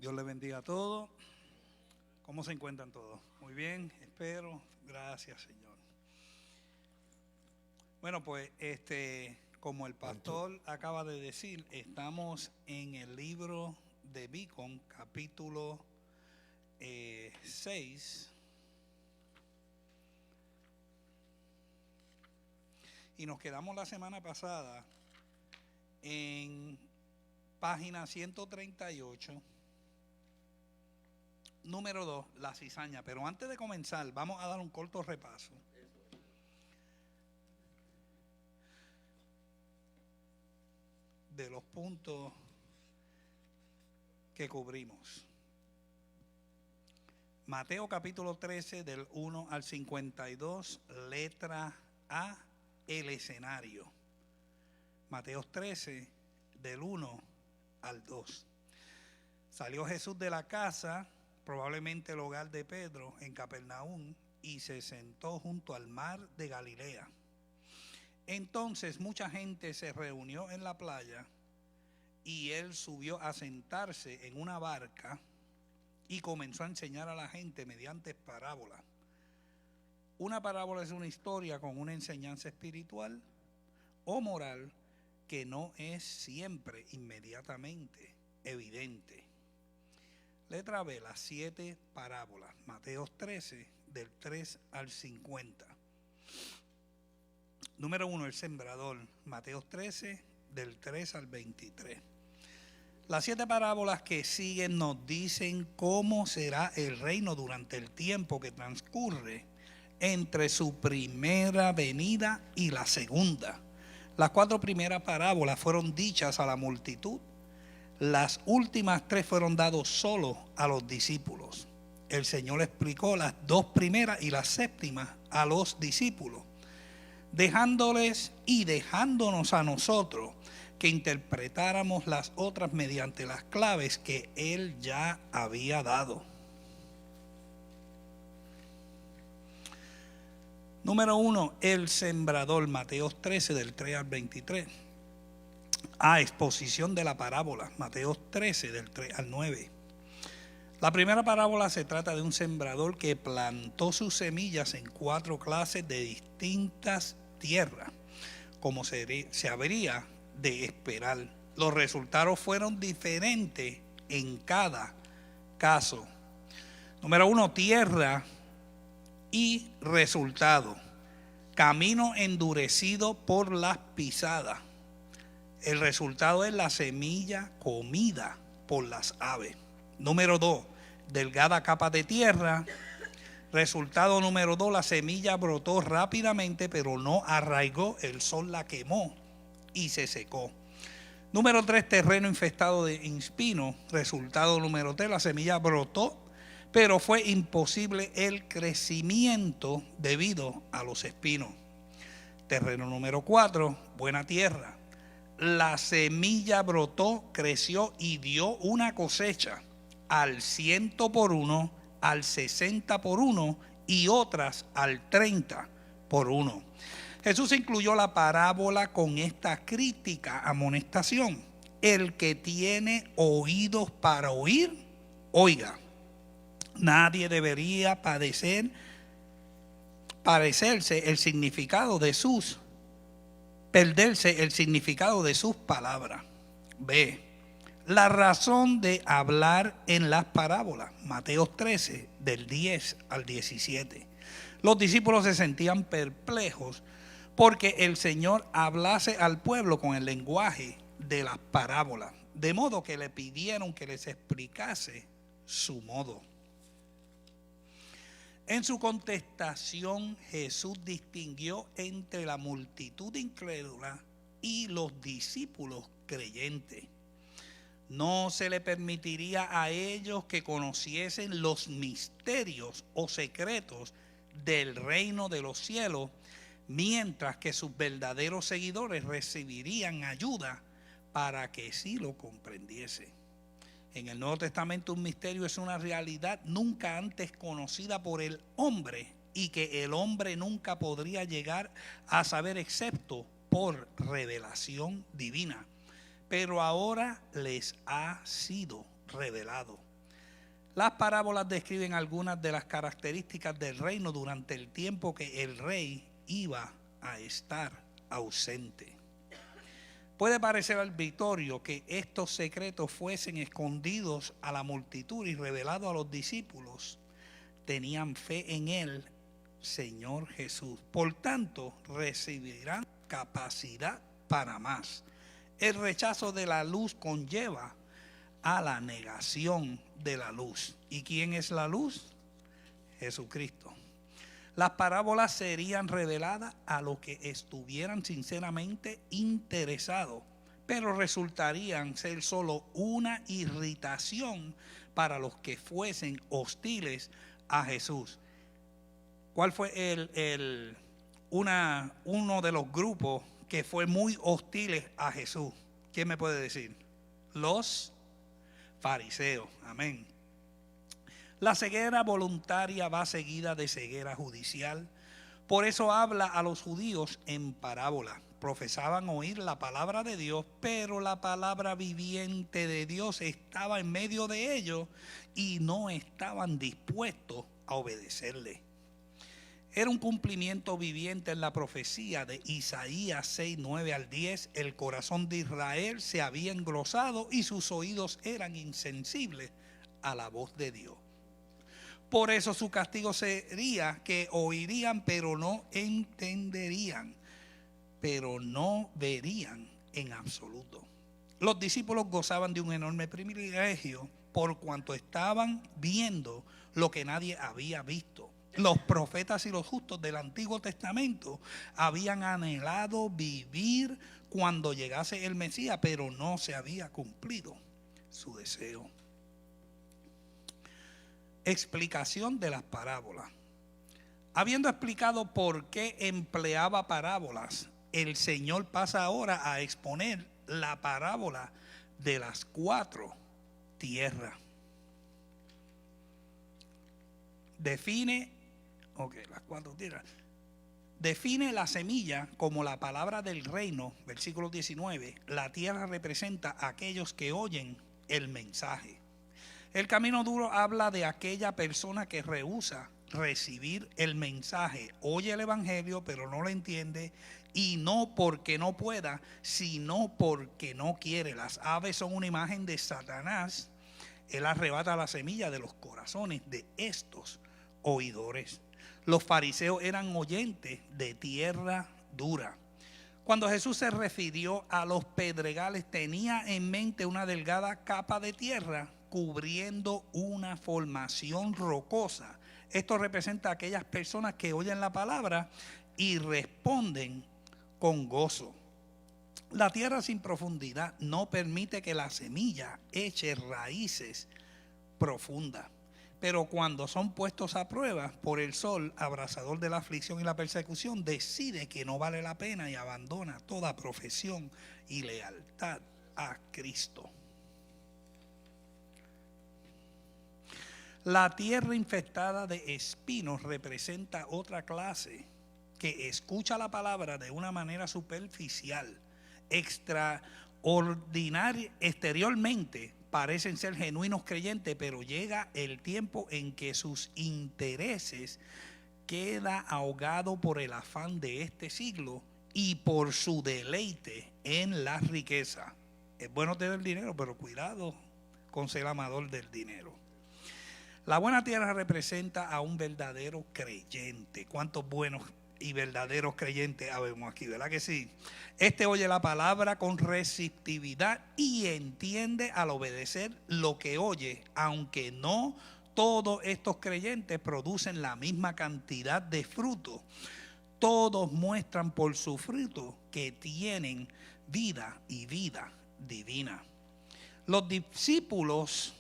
Dios les bendiga a todos. ¿Cómo se encuentran todos? Muy bien, espero. Gracias, Señor. Bueno, pues como el pastor acaba de decir, estamos en el libro de Beacon, capítulo 6. Y nos quedamos la semana pasada en página 138. Número 2, la cizaña. Pero antes de comenzar, vamos a dar un corto repaso de los puntos que cubrimos. Mateo capítulo 13 del 1 al 52, letra A, el escenario. Mateo 13 del 1 al 2. Salió Jesús de la casa, probablemente el hogar de Pedro, en Capernaum, y se sentó junto al mar de Galilea. Entonces mucha gente se reunió en la playa y él subió a sentarse en una barca y comenzó a enseñar a la gente mediante parábolas. Una parábola es una historia con una enseñanza espiritual o moral que no es siempre inmediatamente evidente. Letra B, las 7 parábolas. Mateo 13, del 3 al 50. Número 1, el sembrador. Mateo 13, del 3 al 23. Las 7 parábolas que siguen nos dicen cómo será el reino durante el tiempo que transcurre entre su primera venida y la segunda. Las 4 primeras parábolas fueron dichas a la multitud. Las últimas 3 fueron dados solo a los discípulos. El Señor explicó las 2 primeras y la séptima a los discípulos, dejándoles y dejándonos a nosotros que interpretáramos las otras mediante las claves que Él ya había dado. Número 1, el sembrador, Mateo 13 del 3 al 23. Exposición de la parábola, Mateo 13 del 3 al 9. La primera parábola se trata de un sembrador que plantó sus semillas en 4 clases de distintas tierras, como se habría de esperar. Los resultados fueron diferentes en cada caso. Número 1, tierra y resultado. Camino endurecido por las pisadas. El resultado es la semilla comida por las aves. Número 2, delgada capa de tierra. Resultado número 2, la semilla brotó rápidamente, pero no arraigó, el sol la quemó y se secó. Número 3, terreno infestado de espinos. Resultado número 3, la semilla brotó, pero fue imposible el crecimiento debido a los espinos. Terreno número 4, buena tierra. La semilla brotó, creció y dio una cosecha al 100 por 1, al 60 por 1 y otras al 30 por 1. Jesús incluyó la parábola con esta crítica amonestación: el que tiene oídos para oír, oiga. Nadie debería parecerse el significado de perderse el significado de sus palabras. B, la razón de hablar en las parábolas. Mateo 13, del 10 al 17. Los discípulos se sentían perplejos porque el Señor hablase al pueblo con el lenguaje de las parábolas, de modo que le pidieron que les explicase su modo. En su contestación, Jesús distinguió entre la multitud incrédula y los discípulos creyentes. No se le permitiría a ellos que conociesen los misterios o secretos del reino de los cielos, mientras que sus verdaderos seguidores recibirían ayuda para que sí lo comprendiesen. En el Nuevo Testamento un misterio es una realidad nunca antes conocida por el hombre y que el hombre nunca podría llegar a saber excepto por revelación divina. Pero ahora les ha sido revelado. Las parábolas describen algunas de las características del reino durante el tiempo que el rey iba a estar ausente. Puede parecer arbitrario que estos secretos fuesen escondidos a la multitud y revelados a los discípulos. Tenían fe en el Señor Jesús. Por tanto, recibirán capacidad para más. El rechazo de la luz conlleva a la negación de la luz. ¿Y quién es la luz? Jesucristo. Las parábolas serían reveladas a los que estuvieran sinceramente interesados, pero resultarían ser solo una irritación para los que fuesen hostiles a Jesús. ¿Cuál fue uno de los grupos que fue muy hostiles a Jesús? ¿Quién me puede decir? Los fariseos. Amén. La ceguera voluntaria va seguida de ceguera judicial. Por eso habla a los judíos en parábola. Profesaban oír la palabra de Dios, pero la palabra viviente de Dios estaba en medio de ellos y no estaban dispuestos a obedecerle. Era un cumplimiento viviente en la profecía de Isaías 6, 9 al 10. El corazón de Israel se había engrosado y sus oídos eran insensibles a la voz de Dios. Por eso su castigo sería que oirían, pero no entenderían, pero no verían en absoluto. Los discípulos gozaban de un enorme privilegio por cuanto estaban viendo lo que nadie había visto. Los profetas y los justos del Antiguo Testamento habían anhelado vivir cuando llegase el Mesías, pero no se había cumplido su deseo. Explicación de las parábolas. Habiendo explicado por qué empleaba parábolas, el Señor pasa ahora a exponer la parábola de las 4 tierras. Define la semilla como la palabra del reino, versículo 19. La tierra representa a aquellos que oyen el mensaje. El camino duro habla de aquella persona que rehúsa recibir el mensaje, oye el evangelio pero no lo entiende, y no porque no pueda, sino porque no quiere. Las aves son una imagen de Satanás. Él arrebata la semilla de los corazones de estos oidores. Los fariseos eran oyentes de tierra dura. Cuando Jesús se refirió a los pedregales, tenía en mente una delgada capa de tierra cubriendo una formación rocosa. Esto representa a aquellas personas que oyen la palabra y responden con gozo. La tierra sin profundidad no permite que la semilla eche raíces profundas. Pero cuando son puestos a prueba por el sol abrasador de la aflicción y la persecución, decide que no vale la pena y abandona toda profesión y lealtad a Cristo. La tierra infestada de espinos representa otra clase que escucha la palabra de una manera superficial, extraordinaria. Exteriormente parecen ser genuinos creyentes, pero llega el tiempo en que sus intereses quedan ahogados por el afán de este siglo y por su deleite en la riqueza. Es bueno tener dinero, pero cuidado con ser amador del dinero. La buena tierra representa a un verdadero creyente. ¿Cuántos buenos y verdaderos creyentes habemos aquí? ¿Verdad que sí? Este oye la palabra con receptividad y entiende al obedecer lo que oye, aunque no todos estos creyentes producen la misma cantidad de fruto. Todos muestran por su fruto que tienen vida y vida divina. Los discípulos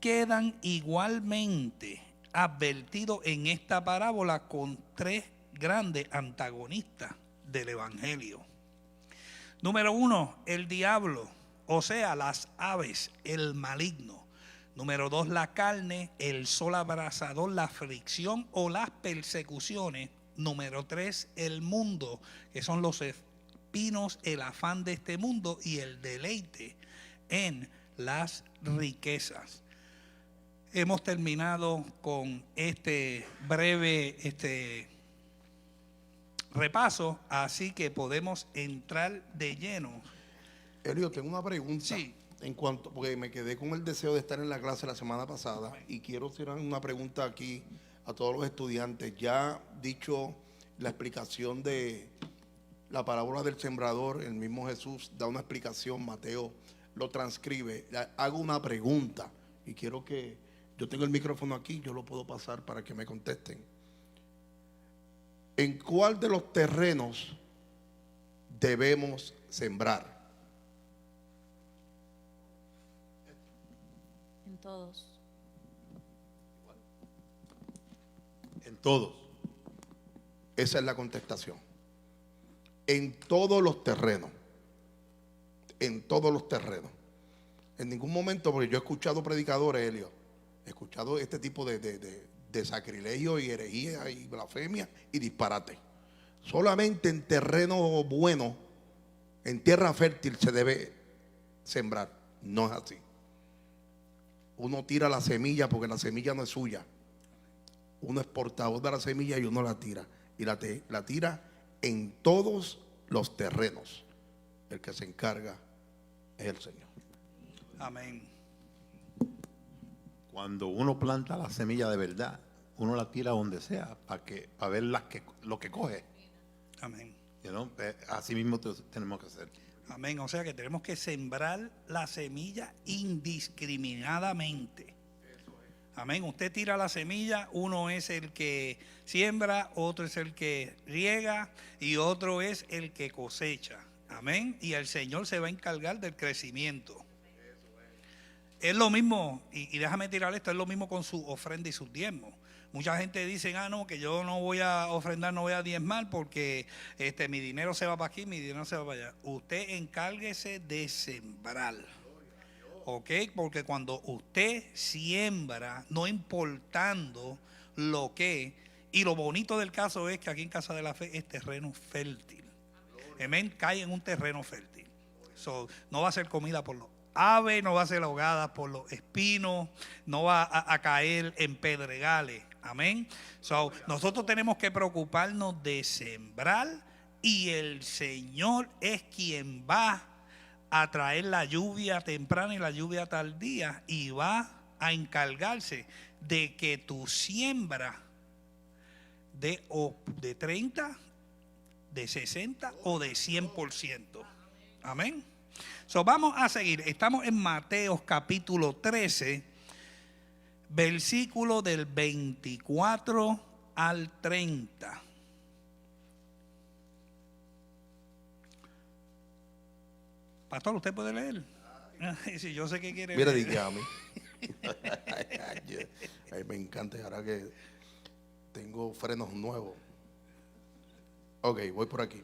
quedan igualmente advertidos en esta parábola con 3 grandes antagonistas del evangelio. Número 1, el diablo, o sea, las aves, el maligno. Número 2, la carne, el sol abrasador, la aflicción o las persecuciones. Número 3, el mundo, que son los espinos, el afán de este mundo y el deleite en las riquezas. hemos terminado con este breve repaso, así que podemos entrar de lleno. Elio, tengo una pregunta. Sí. En cuanto, porque me quedé con el deseo de estar en la clase la semana pasada y quiero hacer una pregunta aquí a todos los estudiantes. Ya dicho la explicación de la parábola del sembrador, el mismo Jesús da una explicación, Mateo lo transcribe. Hago una pregunta y quiero que, yo tengo el micrófono aquí, yo lo puedo pasar para que me contesten. ¿En cuál de los terrenos debemos sembrar? En todos. En todos. Esa es la contestación. En todos los terrenos. En todos los terrenos. En ningún momento, porque yo he escuchado predicadores, Helio, he escuchado este tipo de sacrilegio y herejía y blasfemia y disparate. Solamente en terreno bueno, en tierra fértil se debe sembrar. No es así. Uno tira la semilla porque la semilla no es suya. Uno es portador de la semilla y uno la tira. Y la tira en todos los terrenos. El que se encarga es el Señor. Amén. Cuando uno planta la semilla de verdad, uno la tira donde sea para ver lo que coge. Amén. Así mismo tenemos que hacer. Amén. O sea que tenemos que sembrar la semilla indiscriminadamente. Amén. Usted tira la semilla, uno es el que siembra, otro es el que riega y otro es el que cosecha. Amén. Y el Señor se va a encargar del crecimiento. Es lo mismo, y déjame tirar esto, es lo mismo con su ofrenda y sus diezmos. Mucha gente dice, no, que yo no voy a ofrendar, no voy a diezmar porque mi dinero se va para aquí, mi dinero se va para allá. Usted encárguese de sembrar. ¿Ok? Porque cuando usted siembra, no importando lo que, y lo bonito del caso es que aquí en Casa de la Fe es terreno fértil. Amén, cae en un terreno fértil. No va a ser comida por los aves, no va a ser ahogada por los espinos, no va a caer en pedregales. Amén. Nosotros tenemos que preocuparnos de sembrar y el Señor es quien va a traer la lluvia temprana y la lluvia tardía y va a encargarse de que tu siembra de 30, de 60 o de 100%. Amén. Vamos a seguir. Estamos en Mateo capítulo 13, versículo del 24 al 30. Pastor, ¿usted puede leer? Sí, yo sé que quiere Mira, leer. dígame. Ay, me encanta, ahora que tengo frenos nuevos. Ok, voy por aquí.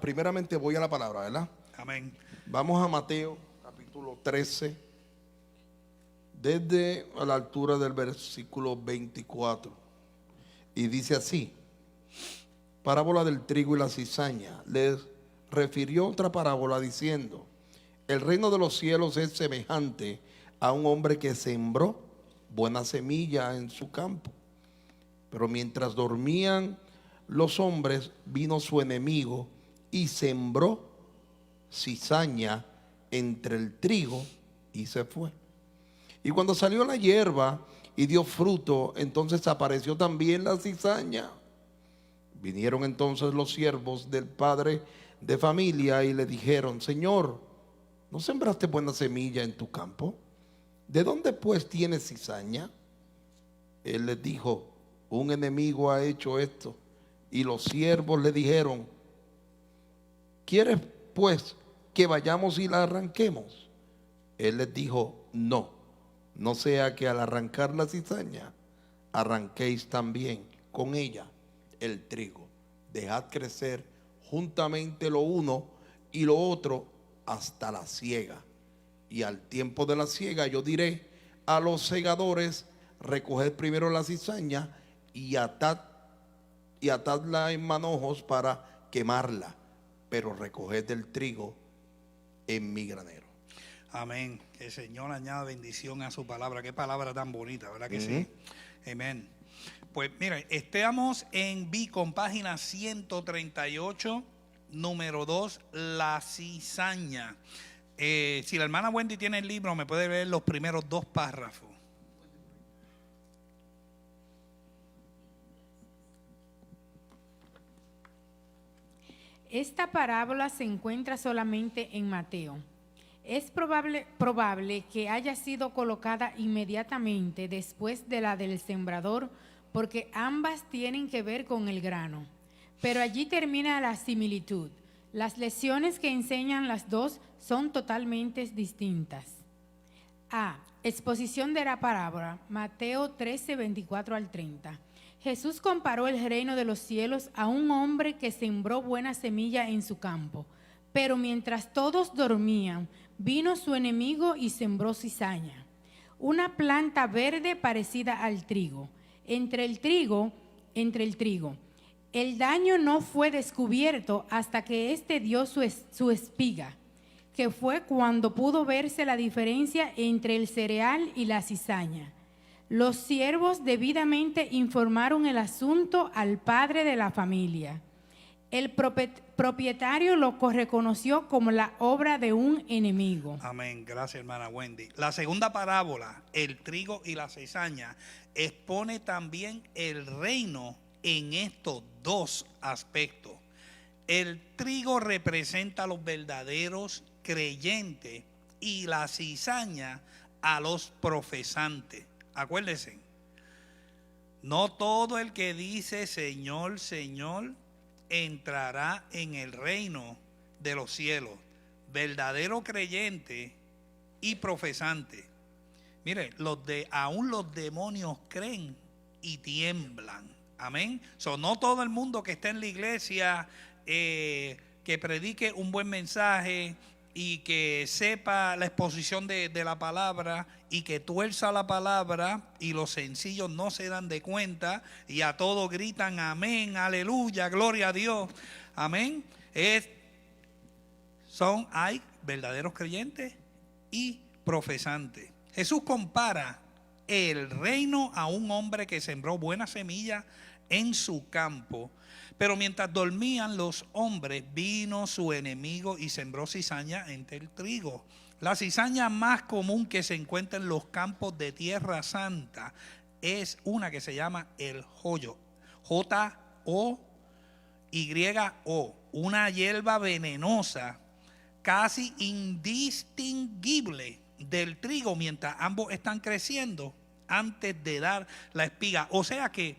Primeramente voy a la palabra, ¿verdad? Amén. Vamos a Mateo capítulo 13, desde a la altura del versículo 24. Y dice así: parábola del trigo y la cizaña. Les refirió otra parábola diciendo: el reino de los cielos es semejante a un hombre que sembró buena semilla en su campo. Pero mientras dormían los hombres, vino su enemigo y sembró cizaña entre el trigo y se fue. Y cuando salió la hierba y dio fruto, entonces apareció también la cizaña. Vinieron entonces los siervos del padre de familia y le dijeron: Señor, ¿no sembraste buena semilla en tu campo? ¿De dónde pues tienes cizaña? Él les dijo: un enemigo ha hecho esto. Y los siervos le dijeron: ¿quieres pues que vayamos y la arranquemos? Él les dijo: no, no sea que al arrancar la cizaña arranquéis también con ella el trigo. Dejad crecer juntamente lo uno y lo otro hasta la siega. Y al tiempo de la siega yo diré a los segadores: recoged primero la cizaña y atadla en manojos para quemarla, pero recoged el trigo en mi granero. Amén. Que el Señor añada bendición a su palabra. Qué palabra tan bonita, ¿verdad que sí? Amén. Pues mira, estamos en Beacon, página 138, número 2, la cizaña. Si la hermana Wendy tiene el libro, me puede leer los primeros 2 párrafos. Esta parábola se encuentra solamente en Mateo. Es probable que haya sido colocada inmediatamente después de la del sembrador, porque ambas tienen que ver con el grano. Pero allí termina la similitud. Las lecciones que enseñan las dos son totalmente distintas. A. Exposición de la parábola, Mateo 13, 24 al 30. Jesús comparó el reino de los cielos a un hombre que sembró buena semilla en su campo. Pero mientras todos dormían, vino su enemigo y sembró cizaña, una planta verde parecida al trigo. Entre el trigo. El daño no fue descubierto hasta que éste dio su espiga, que fue cuando pudo verse la diferencia entre el cereal y la cizaña. Los siervos debidamente informaron el asunto al padre de la familia. El propietario lo reconoció como la obra de un enemigo. Amén. Gracias, hermana Wendy. La segunda parábola, el trigo y la cizaña, expone también el reino en estos 2 aspectos. El trigo representa a los verdaderos creyentes y la cizaña a los profesantes. Acuérdense, no todo el que dice Señor, Señor, entrará en el reino de los cielos. Verdadero creyente y profesante. Mire, aún los demonios creen y tiemblan. Amén. No todo el mundo que está en la iglesia, que predique un buen mensaje y que sepa la exposición de la palabra y que tuerza la palabra, y los sencillos no se dan de cuenta y a todos gritan amén, aleluya, gloria a Dios, amén. Hay verdaderos creyentes y profesantes. Jesús compara el reino a un hombre que sembró buena semilla en su campo, pero mientras dormían los hombres, vino su enemigo y sembró cizaña entre el trigo. La cizaña más común que se encuentra en los campos de Tierra Santa es una que se llama el joyo, J-O-Y-O, una hierba venenosa casi indistinguible del trigo mientras ambos están creciendo antes de dar la espiga. O sea que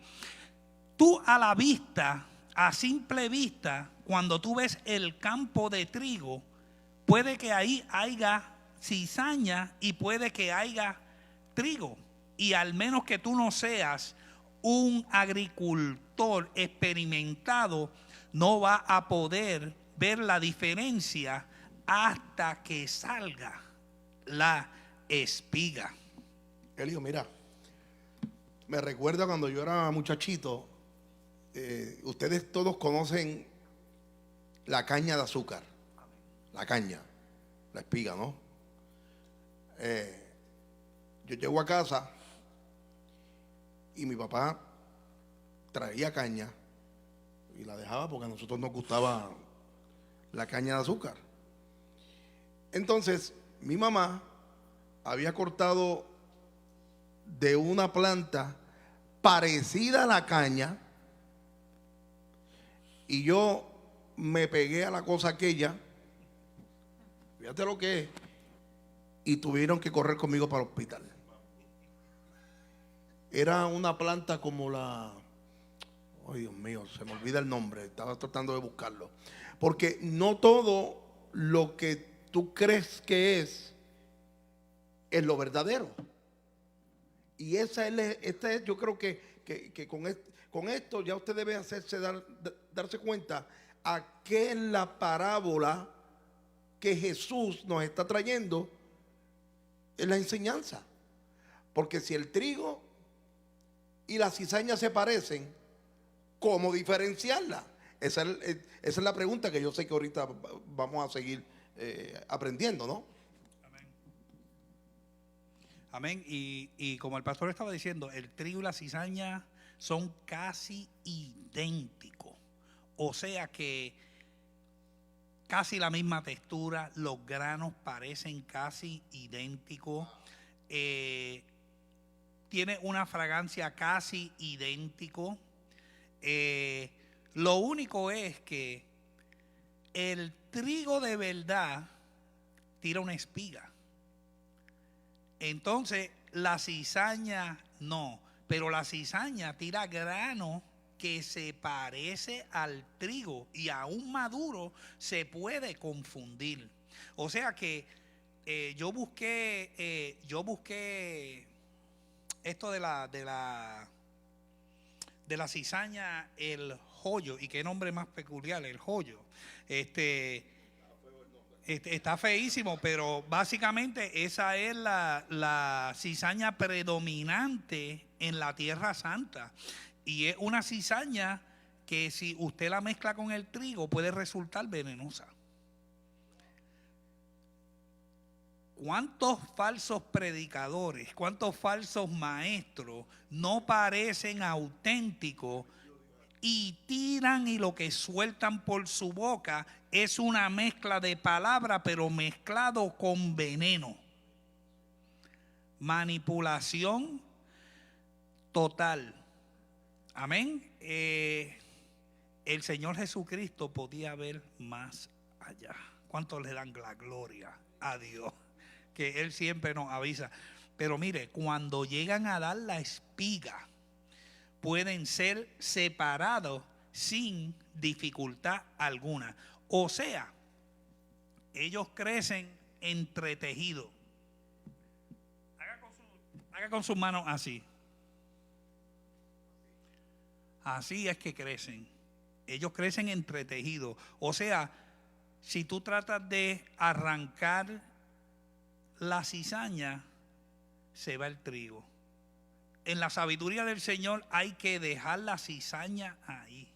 tú a simple vista, cuando tú ves el campo de trigo, puede que ahí haya cizaña y puede que haya trigo. Y al menos que tú no seas un agricultor experimentado, no va a poder ver la diferencia hasta que salga la espiga. Elio, mira, me recuerda cuando yo era muchachito. Ustedes todos conocen la caña de azúcar, la espiga, ¿no? Yo llego a casa y mi papá traía caña y la dejaba porque a nosotros nos gustaba la caña de azúcar. Entonces mi mamá había cortado de una planta parecida a la caña, y yo me pegué a la cosa aquella, fíjate lo que es, y tuvieron que correr conmigo para el hospital. Era una planta como la, oh Dios mío, se me olvida el nombre, estaba tratando de buscarlo, porque no todo lo que tú crees que es lo verdadero. Y yo creo que con esto ya usted debe darse cuenta a qué es la parábola que Jesús nos está trayendo en la enseñanza. Porque si el trigo y la cizaña se parecen, ¿cómo diferenciarla? Esa es la pregunta que yo sé que ahorita vamos a seguir aprendiendo, ¿no? Amén. Amén. Y como el pastor estaba diciendo, el trigo y la cizaña son casi idénticos. O sea que casi la misma textura, los granos parecen casi idénticos. Tiene una fragancia casi idéntico. Lo único es que el trigo de verdad tira una espiga. Entonces la cizaña no, pero la cizaña tira grano que se parece al trigo y aún maduro se puede confundir. O sea que yo busqué esto de la cizaña, el joyo, y qué nombre más peculiar, el joyo. Está feísimo, pero básicamente esa es la cizaña predominante en la Tierra Santa. Y es una cizaña que si usted la mezcla con el trigo puede resultar venenosa. ¿Cuántos falsos predicadores, cuántos falsos maestros no parecen auténticos y tiran, y lo que sueltan por su boca es una mezcla de palabras, pero mezclado con veneno? Manipulación total. Amén. El Señor Jesucristo podía ver más allá. ¿Cuántos le dan la gloria a Dios? Que Él siempre nos avisa. Pero mire, cuando llegan a dar la espiga, pueden ser separados sin dificultad alguna. O sea, ellos crecen entretejidos. Haga con sus manos así. Así es que crecen. Ellos crecen entretejidos. O sea, si tú tratas de arrancar la cizaña, se va el trigo. En la sabiduría del Señor hay que dejar la cizaña ahí.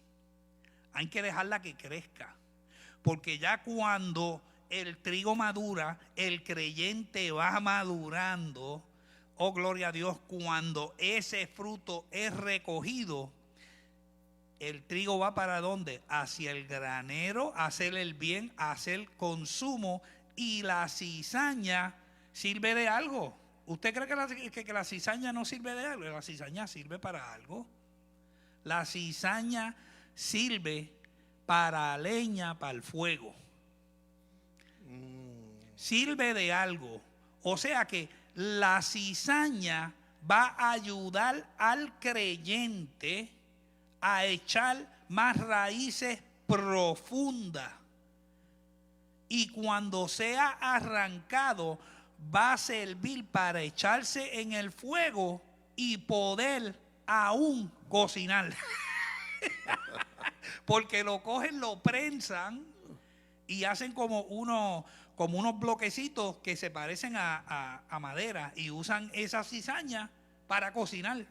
Hay que dejarla que crezca. Porque ya cuando el trigo madura, el creyente va madurando. Oh, gloria a Dios, cuando ese fruto es recogido, el trigo va para ¿dónde? Hacia el granero, a hacer el bien, a hacer consumo. Y la cizaña sirve de algo. ¿Usted cree que la cizaña no sirve de algo? La cizaña sirve para algo. La cizaña sirve para leña, para el fuego. Sirve de algo. O sea que la cizaña va a ayudar al creyente a echar más raíces profundas. Y cuando sea arrancado, va a servir para echarse en el fuego y poder aún cocinar. Porque lo cogen, lo prensan y hacen como unos bloquecitos que se parecen a madera, y usan esa cizaña para cocinar,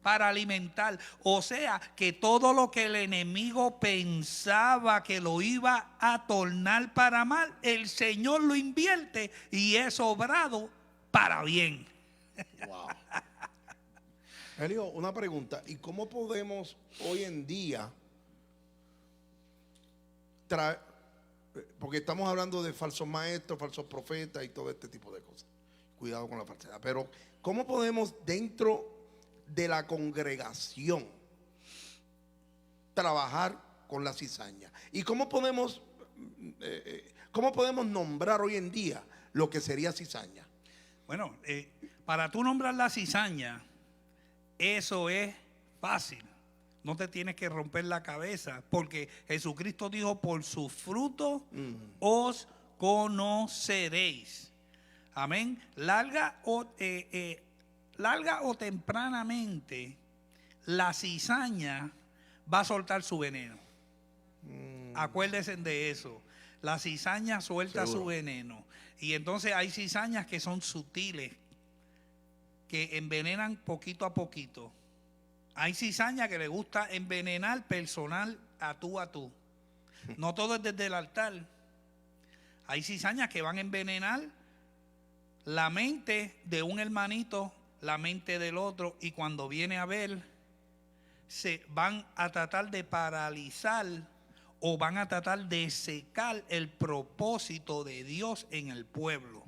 para alimentar. O sea que todo lo que el enemigo pensaba que lo iba a tornar para mal, el Señor lo invierte y es obrado para bien. Wow. Elio, una pregunta. ¿Y cómo podemos hoy en día porque estamos hablando de falsos maestros, falsos profetas y todo este tipo de cosas? Cuidado con la falsedad. Pero ¿cómo podemos dentro de la congregación trabajar con la cizaña? ¿Y cómo podemos nombrar hoy en día lo que sería cizaña? Bueno, para tú nombrar la cizaña, eso es fácil. No te tienes que romper la cabeza, porque Jesucristo dijo: por sus frutos os conoceréis. Amén. Larga o tempranamente, la cizaña va a soltar su veneno. Acuérdense de eso. La cizaña suelta su veneno. Y entonces hay cizañas que son sutiles, que envenenan poquito a poquito. Hay cizaña que le gusta envenenar personal a tú. No todo es desde el altar. Hay cizañas que van a envenenar la mente de un hermanito, la mente del otro, y cuando viene a ver, se van a tratar de paralizar o van a tratar de secar el propósito de Dios en el pueblo.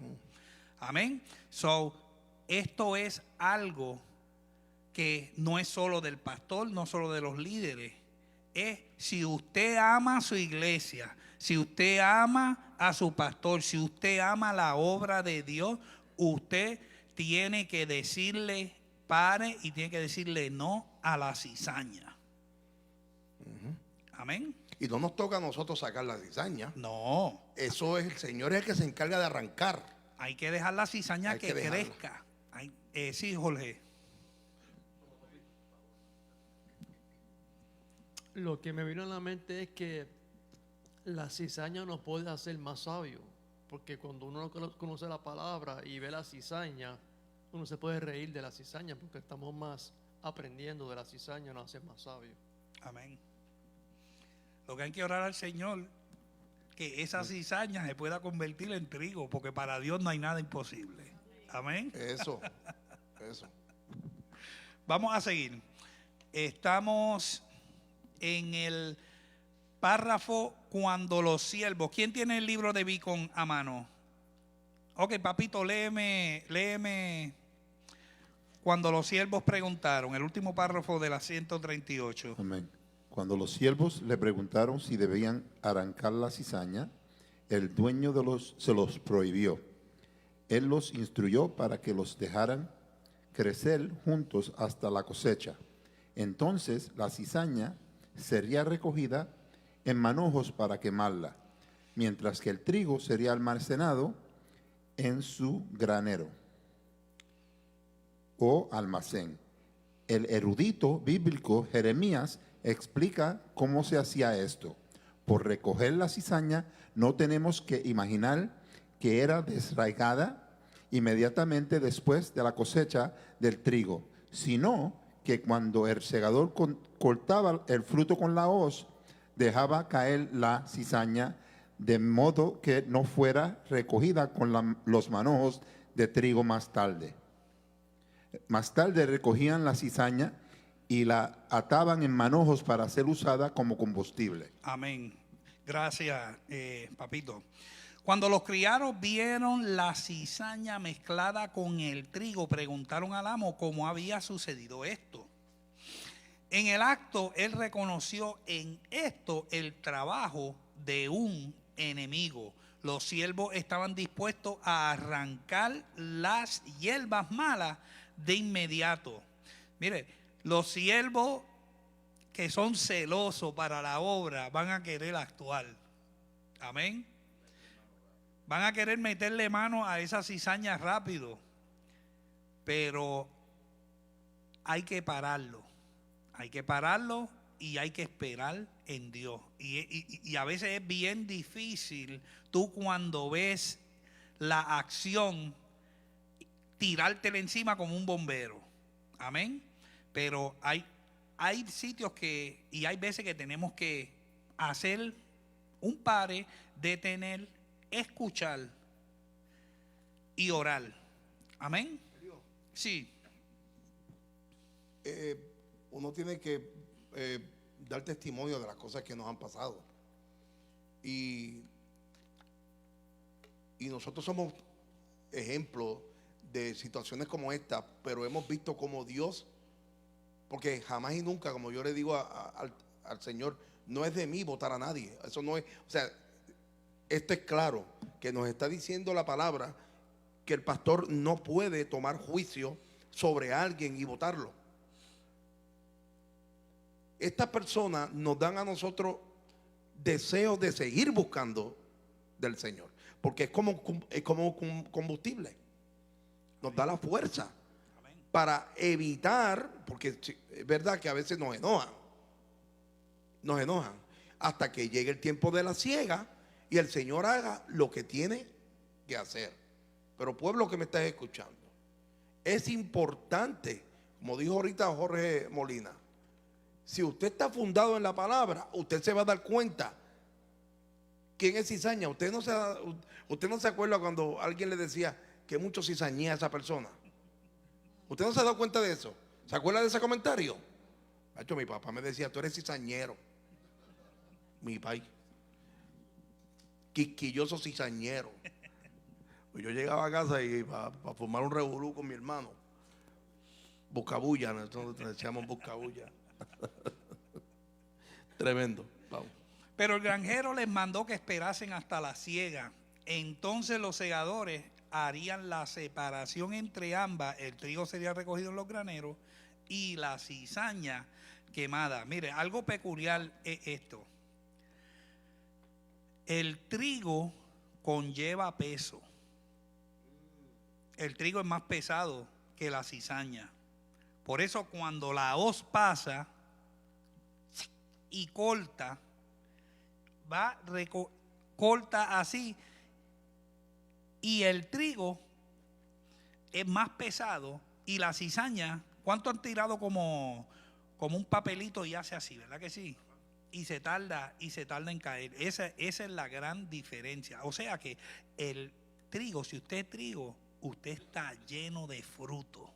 Amén. So, esto es algo que no es solo del pastor, no solo de los líderes. Es si usted ama a su iglesia, si usted ama a su pastor, si usted ama la obra de Dios, usted tiene que decirle pare y tiene que decirle no a la cizaña. Amén. Y no nos toca a nosotros sacar la cizaña. No. Eso es el Señor es el que se encarga de arrancar. Hay que dejar la cizaña Hay que que dejarla. crezca. Sí, Jorge. Lo que me vino a la mente es que la cizaña nos puede hacer más sabios, porque cuando uno conoce la palabra y ve la cizaña, uno se puede reír de la cizaña, porque estamos más aprendiendo de la cizaña, nos hace más sabios. Amén. Lo que hay que orar al Señor, que esa cizaña se pueda convertir en trigo, porque para Dios no hay nada imposible. Amén. Eso. Vamos a seguir. Estamos en el párrafo cuando los siervos. ¿Quién tiene el libro de Beacon a mano? Ok, papito, léeme cuando los siervos preguntaron, el último párrafo de la 138. Amén. Cuando los siervos le preguntaron si debían arrancar la cizaña, el dueño se los prohibió. Él los instruyó para que los dejaran crecer juntos hasta la cosecha. Entonces la cizaña sería recogida en manojos para quemarla, mientras que el trigo sería almacenado en su granero o almacén. El erudito bíblico Jeremías explica cómo se hacía esto. Por recoger la cizaña no tenemos que imaginar que era desraigada inmediatamente después de la cosecha del trigo, sino que cuando el segador cortaba el fruto con la hoz, dejaba caer la cizaña de modo que no fuera recogida con los manojos de trigo más tarde. Más tarde recogían la cizaña y la ataban en manojos para ser usada como combustible. Amén. Gracias, papito. Cuando los criados vieron la cizaña mezclada con el trigo, preguntaron al amo cómo había sucedido esto. En el acto, él reconoció en esto el trabajo de un enemigo. Los siervos estaban dispuestos a arrancar las hierbas malas de inmediato. Mire, los siervos que son celosos para la obra van a querer actuar. Amén. Van a querer meterle mano a esa cizaña rápido. Pero hay que pararlo. Hay que pararlo y hay que esperar en Dios. Y a veces es bien difícil tú cuando ves la acción tirártela encima como un bombero. Amén. Pero hay sitios y hay veces que tenemos que hacer un pare, detener, escuchar y orar. Amén. Sí. Uno tiene que dar testimonio de las cosas que nos han pasado. Y nosotros somos ejemplos de situaciones como esta, pero hemos visto como Dios, porque jamás y nunca, como yo le digo al Señor, no es de mí votar a nadie. Eso no es, o sea, esto es claro, que nos está diciendo la palabra que el pastor no puede tomar juicio sobre alguien y votarlo. Estas personas nos dan a nosotros deseos de seguir buscando del Señor, porque es como combustible, nos da la fuerza para evitar, porque es verdad que a veces nos enojan hasta que llegue el tiempo de la siega y el Señor haga lo que tiene que hacer. Pero pueblo que me estás escuchando, es importante, como dijo ahorita Jorge Molina, si usted está fundado en la palabra, usted se va a dar cuenta quién es cizaña. Usted no se acuerda cuando alguien le decía, que mucho cizañea esa persona. ¿Usted no se ha dado cuenta de eso? ¿Se acuerda de ese comentario? Hecho, mi papá me decía, tú eres cizañero. Mi pai. Quisquilloso cizañero. Pues yo llegaba a casa y para formar un revolú con mi hermano. Buscabulla, nosotros decíamos buscabulla. Tremendo. Vamos. Pero el granjero les mandó que esperasen hasta la siega. Entonces los segadores harían la separación entre ambas. El trigo sería recogido en los graneros y la cizaña quemada. Mire, algo peculiar es esto. El trigo conlleva peso. El trigo es más pesado que la cizaña. Por eso cuando la hoz pasa y corta, corta así, y el trigo es más pesado y la cizaña, ¿cuánto han tirado como un papelito y hace así, verdad que sí? Y se tarda en caer. Esa es la gran diferencia. O sea que el trigo, si usted es trigo, usted está lleno de fruto.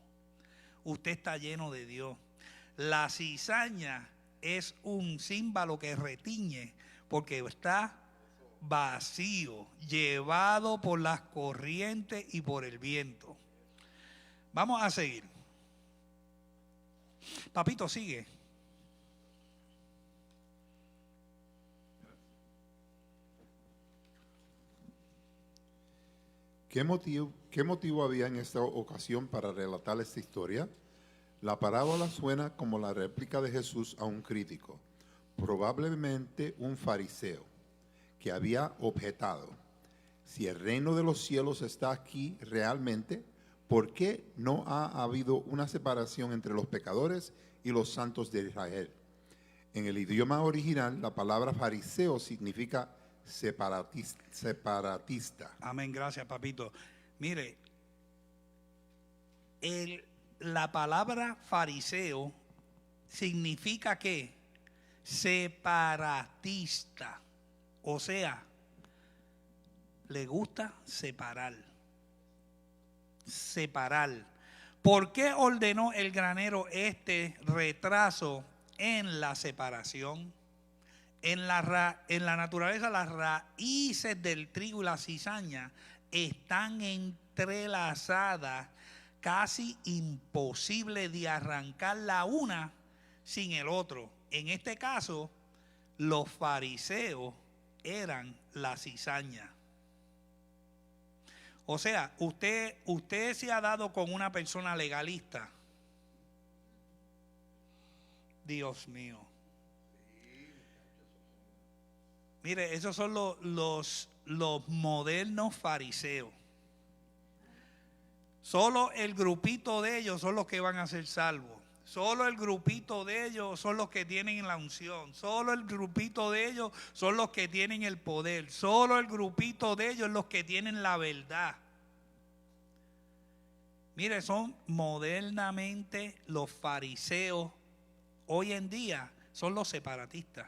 Usted está lleno de Dios. La cizaña es un símbolo que retiñe porque está vacío, llevado por las corrientes y por el viento. Vamos a seguir. Papito, sigue. ¿Qué motivo había en esta ocasión para relatar esta historia? La parábola suena como la réplica de Jesús a un crítico, probablemente un fariseo, que había objetado: si el reino de los cielos está aquí realmente, ¿por qué no ha habido una separación entre los pecadores y los santos de Israel? En el idioma original, la palabra fariseo significa separatista. Amén, gracias, papito. Mire, la palabra fariseo significa que separatista, o sea, le gusta separar. ¿Por qué ordenó el granero este retraso en la separación? En la naturaleza, las raíces del trigo y la cizaña están entrelazadas, casi imposible de arrancar la una sin el otro. En este caso, los fariseos eran la cizaña. O sea, usted se ha dado con una persona legalista. Dios mío. Mire, esos son los modernos fariseos. Solo el grupito de ellos son los que van a ser salvos. Solo el grupito de ellos son los que tienen la unción. Solo el grupito de ellos son los que tienen el poder. Solo el grupito de ellos los que tienen la verdad. Mire, son modernamente los fariseos. Hoy en día son los separatistas.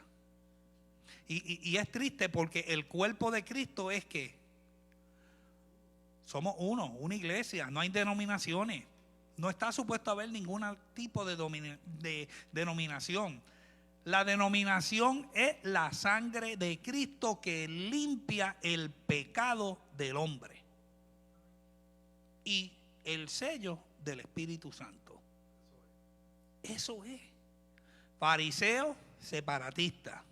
Y es triste porque el cuerpo de Cristo es que somos una iglesia, no hay denominaciones. No está supuesto a haber ningún tipo de denominación. La denominación es la sangre de Cristo que limpia el pecado del hombre. Y el sello del Espíritu Santo. Eso es. Fariseo, separatista.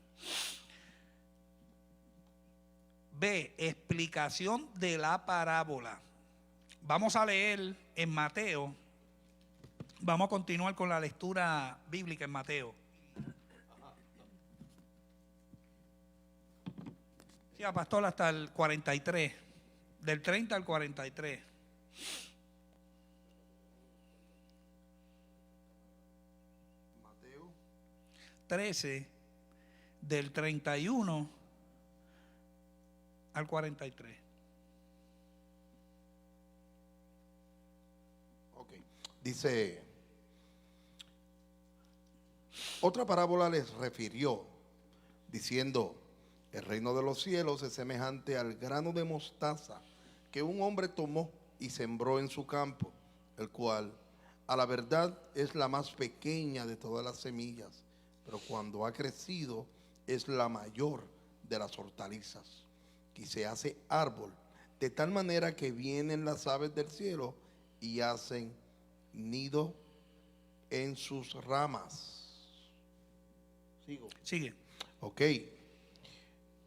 B, explicación de la parábola. Vamos a leer en Mateo. Vamos a continuar con la lectura bíblica en Mateo. Sí, pastor, hasta el 43. Del 30 al 43. Mateo 13, del 31 al 43. Ok. Dice, otra parábola les refirió, diciendo, el reino de los cielos es semejante al grano de mostaza que un hombre tomó y sembró en su campo, el cual a la verdad es la más pequeña de todas las semillas, pero cuando ha crecido es la mayor de las hortalizas, y se hace árbol, de tal manera que vienen las aves del cielo y hacen nido en sus ramas. Sigo. Sigue. Ok.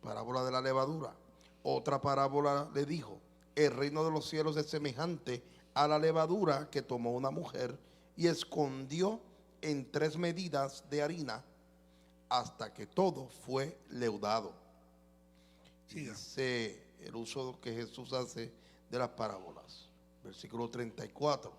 Parábola de la levadura. Otra parábola le dijo: el reino de los cielos es semejante a la levadura que tomó una mujer y escondió en 3 medidas de harina hasta que todo fue leudado. Siga. Dice el uso que Jesús hace de las parábolas. Versículo 34.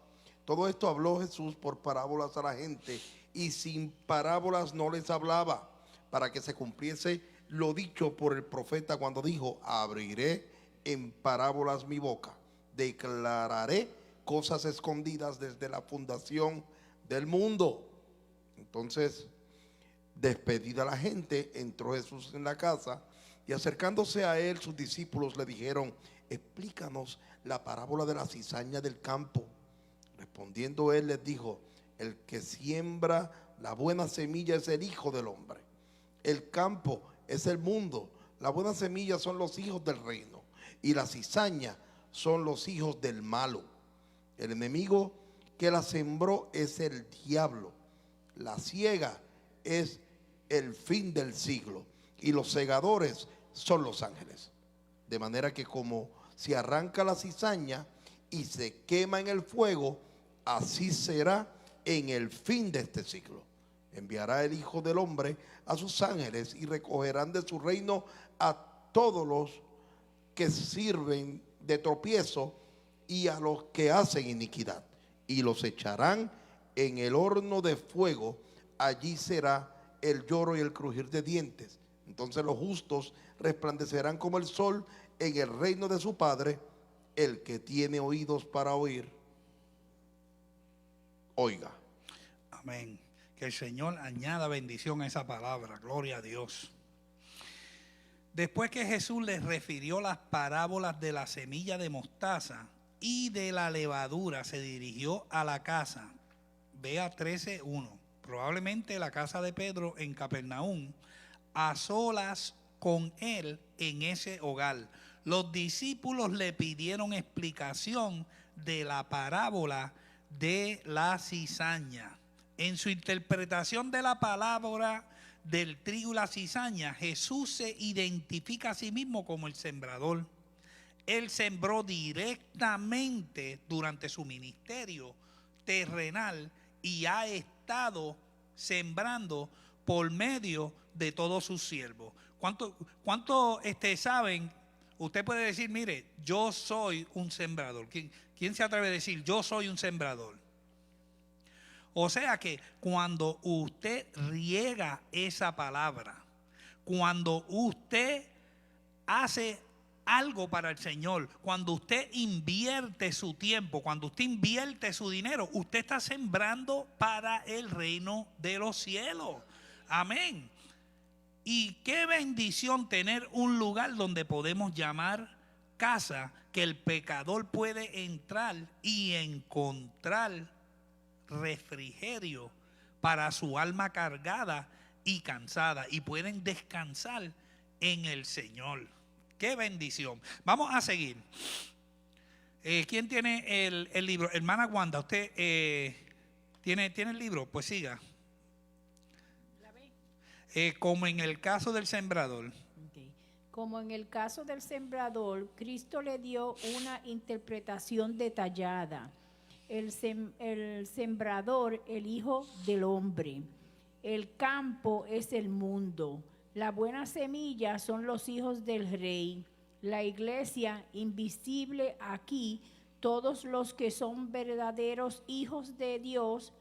Todo esto habló Jesús por parábolas a la gente, y sin parábolas no les hablaba, para que se cumpliese lo dicho por el profeta cuando dijo: abriré en parábolas mi boca, declararé cosas escondidas desde la fundación del mundo. Entonces, despedida la gente, entró Jesús en la casa, y acercándose a él sus discípulos le dijeron: explícanos la parábola de la cizaña del campo. Respondiendo él les dijo: el que siembra la buena semilla es el Hijo del Hombre. El campo es el mundo. La buena semilla son los hijos del reino, y la cizaña son los hijos del malo. El enemigo que la sembró es el diablo. La siega es el fin del siglo, y los segadores son los ángeles. De manera que como se arranca la cizaña y se quema en el fuego, así será en el fin de este siglo. Enviará el Hijo del Hombre a sus ángeles, y recogerán de su reino a todos los que sirven de tropiezo y a los que hacen iniquidad, y los echarán en el horno de fuego. Allí será el lloro y el crujir de dientes. Entonces los justos resplandecerán como el sol en el reino de su Padre. El que tiene oídos para oír, oiga. Amén. Que el Señor añada bendición a esa palabra. Gloria a Dios. Después que Jesús les refirió las parábolas de la semilla de mostaza y de la levadura, se dirigió a la casa. Vea 13:1. Probablemente la casa de Pedro en Capernaum, a solas con él en ese hogar. Los discípulos le pidieron explicación de la parábola de la cizaña. En su interpretación de la palabra del trigo y la cizaña, Jesús se identifica a sí mismo como el sembrador. Él sembró directamente durante su ministerio terrenal y ha estado sembrando por medio de todos sus siervos. ¿Cuánto saben? Usted puede decir: mire, yo soy un sembrador. ¿Quién se atreve a decir: yo soy un sembrador? O sea que cuando usted riega esa palabra, cuando usted hace algo para el Señor, cuando usted invierte su tiempo, cuando usted invierte su dinero, usted está sembrando para el reino de los cielos. Amén. Y qué bendición tener un lugar donde podemos llamar casa, que el pecador puede entrar y encontrar refrigerio para su alma cargada y cansada, y pueden descansar en el Señor. Qué bendición. Vamos a seguir. ¿Quién tiene el libro? Hermana Wanda, ¿usted tiene el libro? Pues siga. Como en el caso del sembrador. Okay. Como en el caso del sembrador, Cristo le dio una interpretación detallada. El sembrador, el Hijo del Hombre. El campo es el mundo. La buena semilla son los hijos del Rey. La iglesia invisible aquí, todos los que son verdaderos hijos de Dios,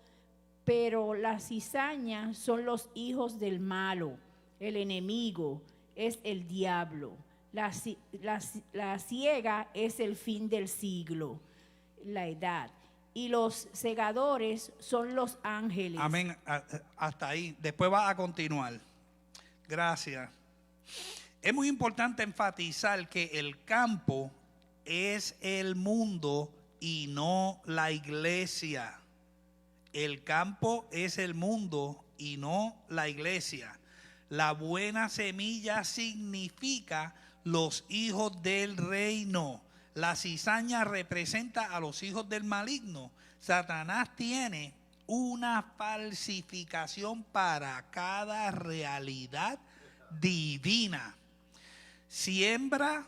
pero la cizaña son los hijos del malo. El enemigo es el diablo. La siega es el fin del siglo, la edad. Y los segadores son los ángeles. Amén. Hasta ahí. Después va a continuar. Gracias. Es muy importante enfatizar que el campo es el mundo y no la iglesia. El campo es el mundo y no la iglesia. La buena semilla significa los hijos del reino. La cizaña representa a los hijos del maligno. Satanás tiene una falsificación para cada realidad divina. Siembra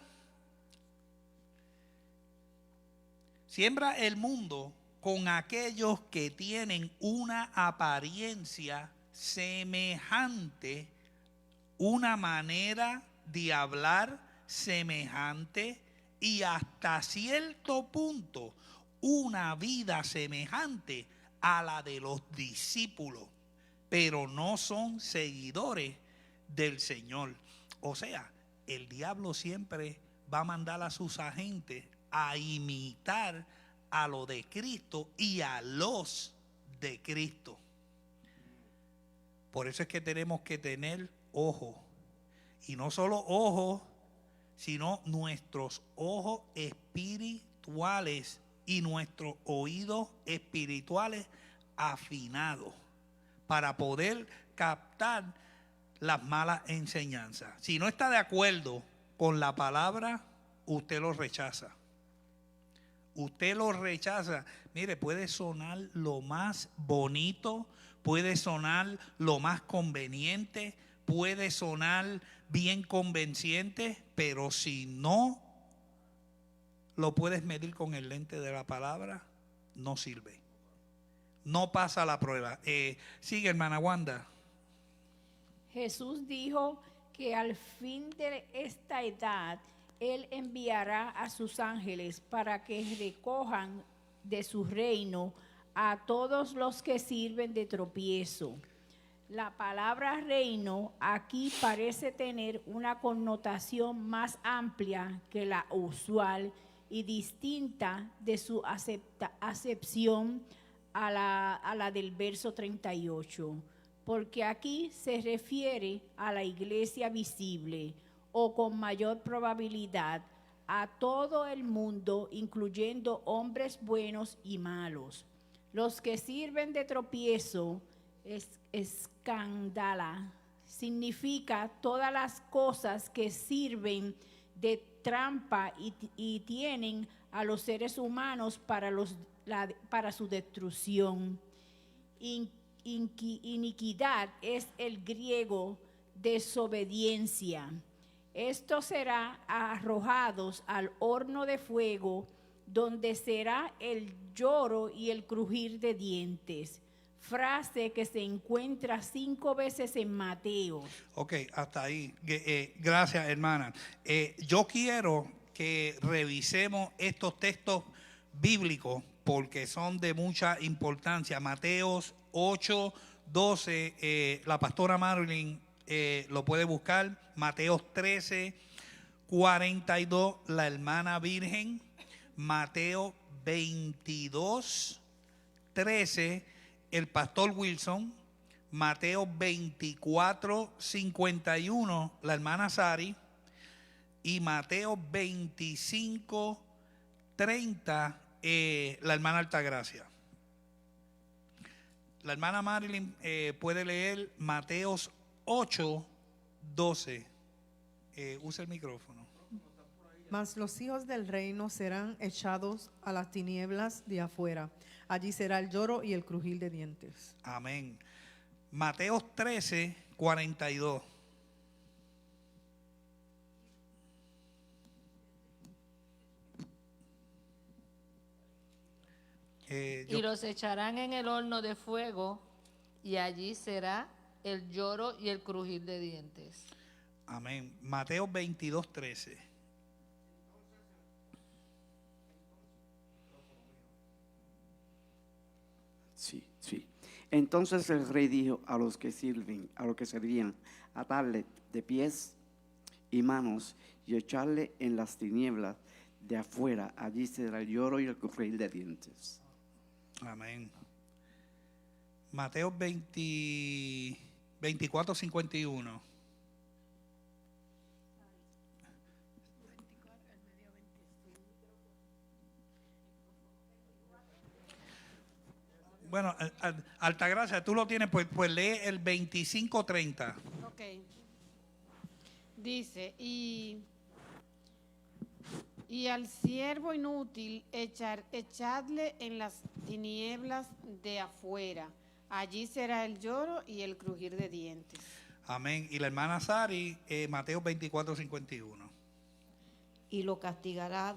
el mundo con aquellos que tienen una apariencia semejante, una manera de hablar semejante y hasta cierto punto una vida semejante a la de los discípulos, pero no son seguidores del Señor. O sea, el diablo siempre va a mandar a sus agentes a imitar a lo de Cristo y a los de Cristo. Por eso es que tenemos que tener ojo, y no solo ojos, sino nuestros ojos espirituales y nuestros oídos espirituales afinados para poder captar las malas enseñanzas. Si no está de acuerdo con la palabra, usted lo rechaza. Usted lo rechaza. Mire, puede sonar lo más bonito, puede sonar lo más conveniente, puede sonar bien convenciente, pero si no lo puedes medir con el lente de la palabra, no sirve. No pasa la prueba. Sigue, hermana Wanda. Jesús dijo que al fin de esta edad Él enviará a sus ángeles para que recojan de su reino a todos los que sirven de tropiezo. La palabra reino aquí parece tener una connotación más amplia que la usual y distinta de su acepción a la del verso 38, porque aquí se refiere a la iglesia visible o con mayor probabilidad a todo el mundo, incluyendo hombres buenos y malos. Los que sirven de tropiezo, escándala, significa todas las cosas que sirven de trampa y tienen a los seres humanos para su destrucción. Iniquidad es el griego desobediencia. Estos serán arrojados al horno de fuego, donde será el lloro y el crujir de dientes. Frase que se encuentra 5 veces en Mateo. Ok, hasta ahí. Gracias, hermana. Yo quiero que revisemos estos textos bíblicos porque son de mucha importancia. Mateos 8, 12, la pastora Marilyn lo puede buscar. Mateos 13, 42, la hermana Virgen. Mateo 22, 13, el pastor Wilson. Mateo 24, 51, la hermana Sari. Y Mateo 25, 30, la hermana Altagracia. La hermana Marilyn puede leer Mateos 8, 12. Usa el micrófono. Mas los hijos del reino serán echados a las tinieblas de afuera. Allí será el lloro y el crujir de dientes. Amén. Mateos 13, 42. Y los echarán en el horno de fuego, y allí será el lloro y el crujir de dientes. Amén. Mateo 22, 13. Sí. Entonces el rey dijo a los que servían, atarle de pies y manos y echarle en las tinieblas de afuera. Allí será el lloro y el crujir de dientes. Amén. Mateo 24, 51. Bueno, Altagracia, tú lo tienes, pues lee el 25:30. Ok. Dice, y al siervo inútil echadle en las tinieblas de afuera. Allí será el lloro y el crujir de dientes. Amén. Y la hermana Sari, Mateo 24:51. Y lo castigará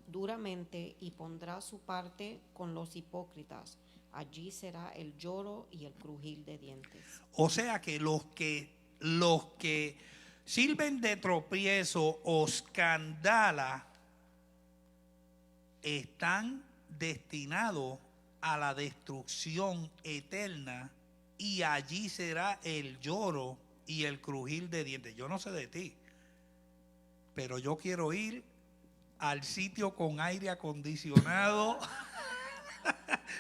duramente y pondrá su parte con los hipócritas. Allí será el lloro y el crujir de dientes. O sea que los que sirven de tropiezo o escandala están destinados a la destrucción eterna, y allí será el lloro y el crujir de dientes. Yo no sé de ti, pero yo quiero ir al sitio con aire acondicionado.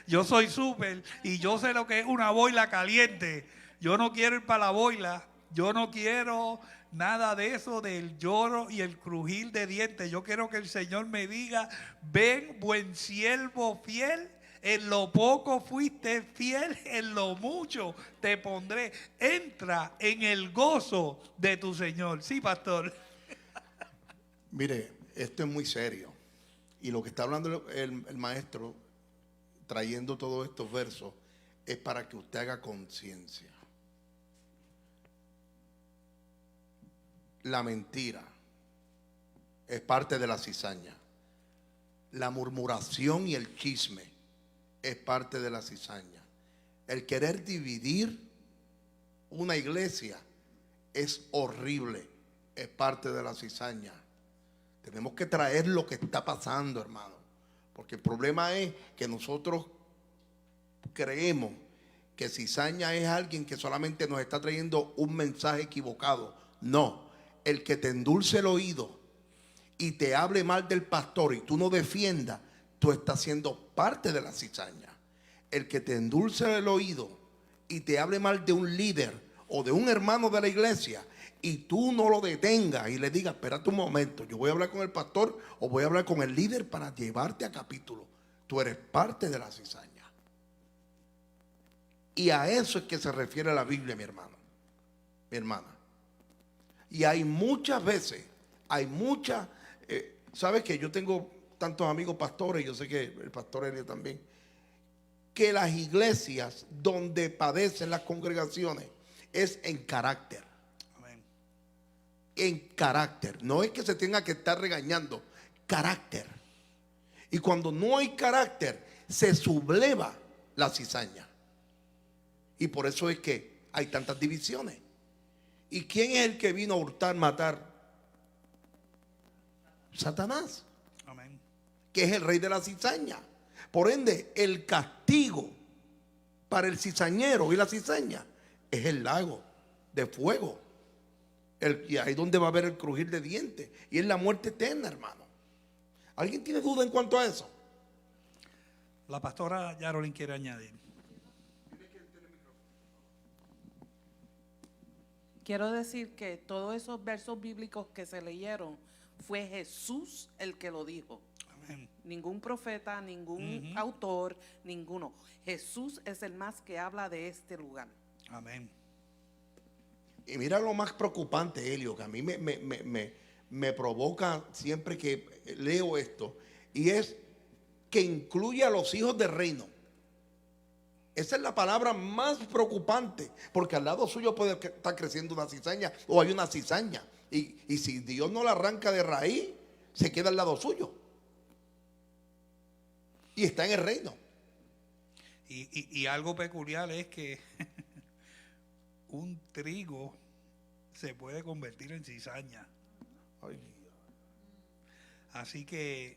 Yo soy súper y yo sé lo que es una boila caliente. Yo no quiero ir para la boila. Yo no quiero nada de eso del lloro y el crujir de dientes. Yo quiero que el Señor me diga: ven, buen siervo fiel, en lo poco fuiste fiel, en lo mucho te pondré. Entra en el gozo de tu Señor. Sí, pastor. Mire, esto es muy serio. Y lo que está hablando el maestro, trayendo todos estos versos, es para que usted haga conciencia. La mentira es parte de la cizaña. La murmuración y el chisme es parte de la cizaña. El querer dividir una iglesia es horrible, es parte de la cizaña. Tenemos que traer lo que está pasando, hermano, porque el problema es que nosotros creemos que cizaña es alguien que solamente nos está trayendo un mensaje equivocado. No, el que te endulce el oído y te hable mal del pastor y tú no defiendas, tú estás siendo parte de la cizaña. El que te endulce el oído y te hable mal de un líder o de un hermano de la iglesia y tú no lo detengas y le digas: espérate un momento, yo voy a hablar con el pastor o voy a hablar con el líder para llevarte a capítulo. Tú eres parte de la cizaña. Y a eso es que se refiere la Biblia, mi hermano, mi hermana. Y hay muchas veces, sabes que yo tengo tantos amigos pastores, yo sé que el pastor Elio también, que las iglesias donde padecen las congregaciones es en carácter. Amén. En carácter. No es que se tenga que estar regañando, carácter. Y cuando no hay carácter, se subleva la cizaña. Y por eso es que hay tantas divisiones. ¿Y quién es el que vino a hurtar, matar? Satanás. Amén. Que es el rey de la cizaña. Por ende, el castigo para el cizañero y la cizaña es el lago de fuego. Y ahí es donde va a haber el crujir de dientes. Y es la muerte eterna, hermano. ¿Alguien tiene duda en cuanto a eso? La pastora Yarolín quiere añadir. Quiero decir que todos esos versos bíblicos que se leyeron fue Jesús el que lo dijo. Amén. Ningún profeta, ningún autor, ninguno. Jesús es el más que habla de este lugar. Amén. Y mira lo más preocupante, Helio, que a mí me provoca siempre que leo esto, y es que incluye a los hijos del reino. Esa es la palabra más preocupante, porque al lado suyo puede estar creciendo una cizaña o hay una cizaña. Y si Dios no la arranca de raíz, se queda al lado suyo. Y está en el reino. Y algo peculiar es que un trigo se puede convertir en cizaña. Ay. Así que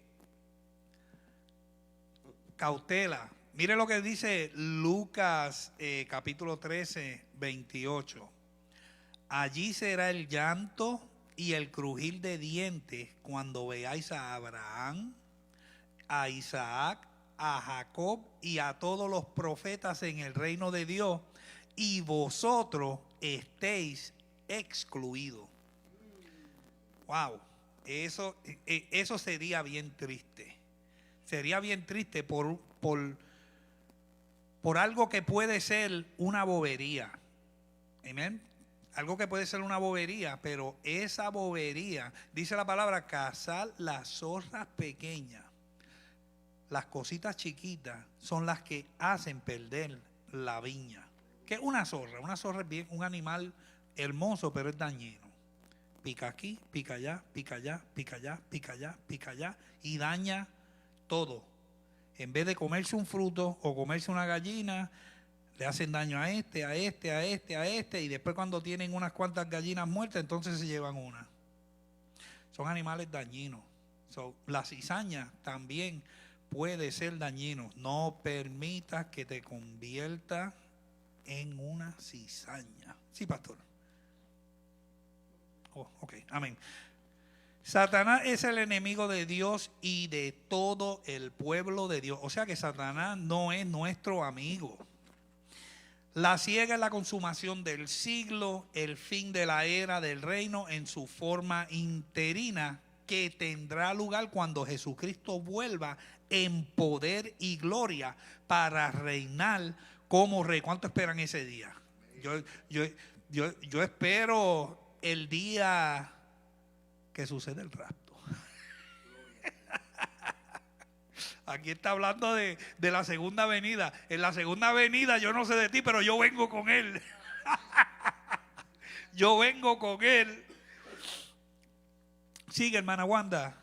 cautela. Mire lo que dice Lucas capítulo 13, 28. Allí será el llanto y el crujir de dientes cuando veáis a Abraham, a Isaac, a Jacob y a todos los profetas en el reino de Dios, y vosotros estéis excluidos. Wow, eso sería bien triste. Sería bien triste por por algo que puede ser una bobería. Amén. Algo que puede ser una bobería, pero esa bobería, dice la palabra, cazar las zorras pequeñas. Las cositas chiquitas son las que hacen perder la viña. ¿Qué es una zorra? Una zorra es bien un animal hermoso, pero es dañino. Pica aquí, pica allá, pica allá, pica allá, pica allá, pica allá y daña todo. En vez de comerse un fruto o comerse una gallina, le hacen daño a este, a este, a este, a este, y después cuando tienen unas cuantas gallinas muertas, entonces se llevan una. Son animales dañinos. La cizaña también puede ser dañino. No permitas que te convierta en una cizaña. Sí, pastor. Oh, ok, amén. Satanás es el enemigo de Dios y de todo el pueblo de Dios. O sea que Satanás no es nuestro amigo. La ciega es la consumación del siglo, el fin de la era del reino en su forma interina, que tendrá lugar cuando Jesucristo vuelva en poder y gloria para reinar como rey. ¿Cuánto esperan ese día? Yo espero el día que sucede el rapto. Aquí está hablando de la segunda venida. En la segunda venida yo no sé de ti, pero yo vengo con él. Yo vengo con él. Sigue, hermana Wanda.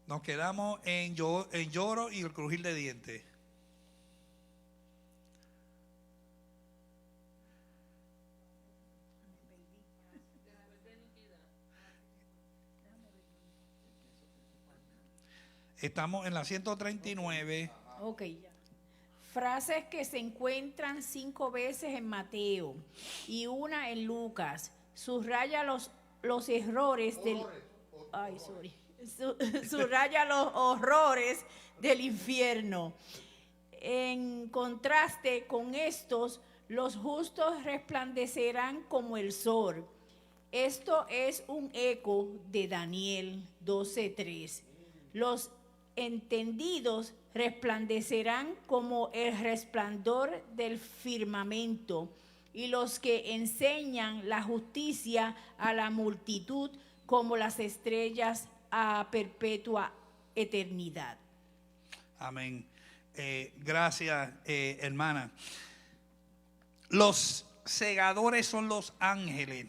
Nos quedamos en lloro y el crujir de dientes. Estamos en la 139. Ok, ya. Frases que se encuentran 5 veces en Mateo y una en Lucas. Subraya los errores del... Ay, sorry. Subraya los horrores del infierno. En contraste con estos, los justos resplandecerán como el sol. Esto es un eco de Daniel 12:3. Los entendidos resplandecerán como el resplandor del firmamento, y los que enseñan la justicia a la multitud como las estrellas a perpetua eternidad. Amén. Gracias, hermana. Los segadores son los ángeles.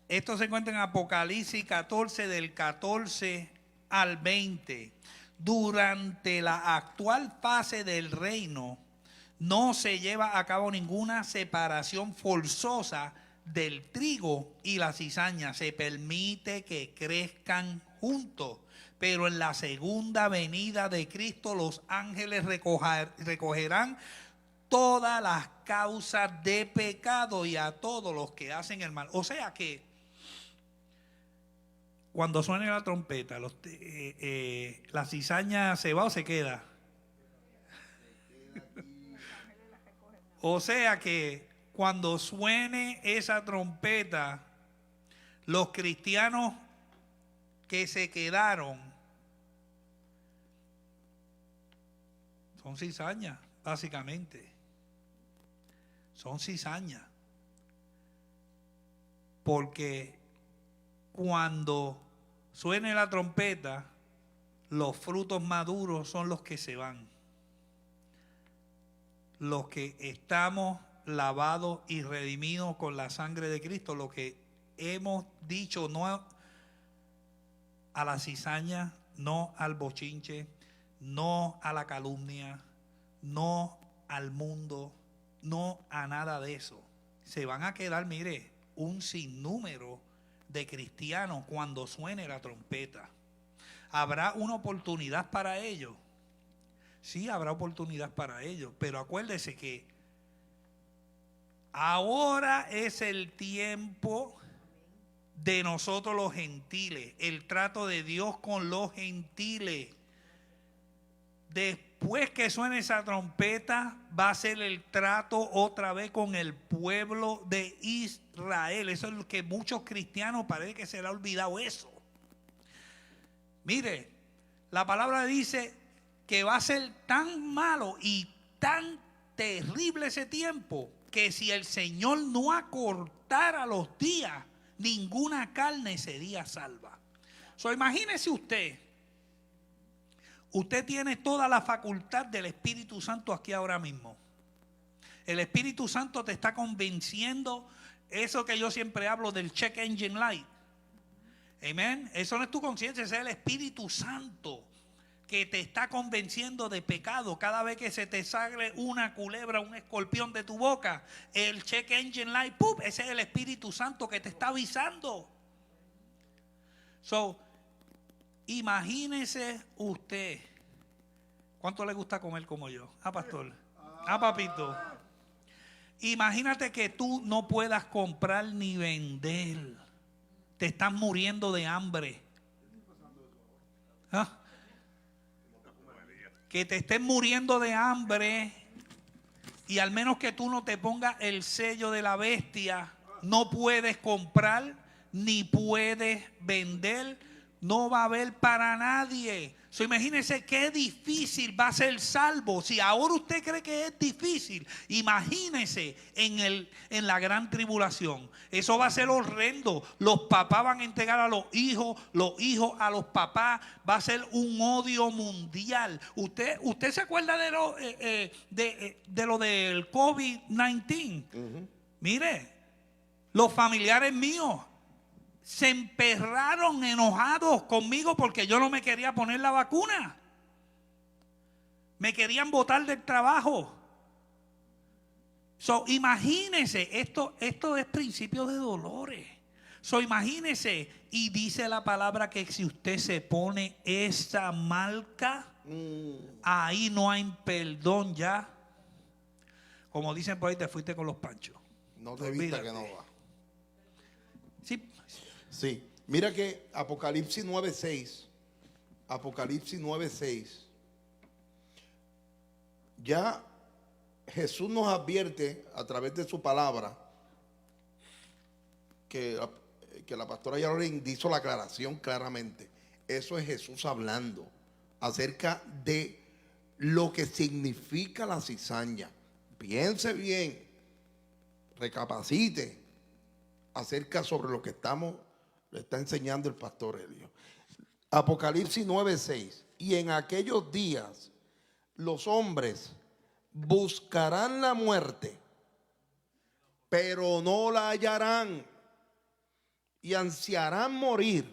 Esto se encuentra en Apocalipsis 14, del 14 al 20. Durante la actual fase del reino no se lleva a cabo ninguna separación forzosa del trigo y la cizaña. Se permite que crezcan juntos, pero en la segunda venida de Cristo los ángeles recogerán todas las causas de pecado y a todos los que hacen el mal. O sea que cuando suene la trompeta, la cizaña se va o se queda. O sea que cuando suene esa trompeta, los cristianos que se quedaron son cizañas, básicamente. Son cizañas. Porque cuando suene la trompeta, los frutos maduros son los que se van. Los que estamos lavados y redimidos con la sangre de Cristo, lo que hemos dicho no a la cizaña, no al bochinche, no a la calumnia, no al mundo, no a nada de eso. Se van a quedar, mire, un sinnúmero de cristianos cuando suene la trompeta. ¿Habrá una oportunidad para ellos? Sí, habrá oportunidad para ellos, pero acuérdese que ahora es el tiempo de nosotros los gentiles, el trato de Dios con los gentiles. Después que suene esa trompeta, va a ser el trato otra vez con el pueblo de Israel. Eso es lo que muchos cristianos parece que se les ha olvidado eso. Mire, la palabra dice que va a ser tan malo y tan terrible ese tiempo que si el Señor no acortara los días, ninguna carne sería salva. Imagínese usted tiene toda la facultad del Espíritu Santo aquí ahora mismo. El Espíritu Santo te está convenciendo, eso que yo siempre hablo del check engine light. Amén. Eso no es tu conciencia, ese es el Espíritu Santo que te está convenciendo de pecado. Cada vez que se te sale una culebra, un escorpión de tu boca, el check engine light, ¡pum!, ese es el Espíritu Santo que te está avisando. Imagínese usted, ¿cuánto le gusta comer como yo? Pastor. Papito. Imagínate que tú no puedas comprar ni vender. Te estás muriendo de hambre. Que te estés muriendo de hambre y al menos que tú no te pongas el sello de la bestia, no puedes comprar ni puedes vender. No va a haber para nadie. Imagínese qué difícil va a ser salvo. Si ahora usted cree que es difícil, imagínese en la gran tribulación. Eso va a ser horrendo. Los papás van a entregar a los hijos a los papás. Va a ser un odio mundial. ¿Usted se acuerda de lo del COVID-19? Mire, los familiares míos se emperraron enojados conmigo porque yo no me quería poner la vacuna. Me querían botar del trabajo. Imagínese, esto es principio de dolores. Imagínese, y dice la palabra que si usted se pone esa marca, ahí no hay perdón ya. Como dicen por ahí, te fuiste con los panchos. No te vista que no va. Sí. Mira que Apocalipsis 9:6, ya Jesús nos advierte a través de su palabra que la pastora Yarolín hizo la aclaración claramente. Eso es Jesús hablando acerca de lo que significa la cizaña. Piense bien, recapacite acerca sobre lo que le está enseñando el pastor Helio. Apocalipsis 9:6. Y en aquellos días los hombres buscarán la muerte, pero no la hallarán, y ansiarán morir,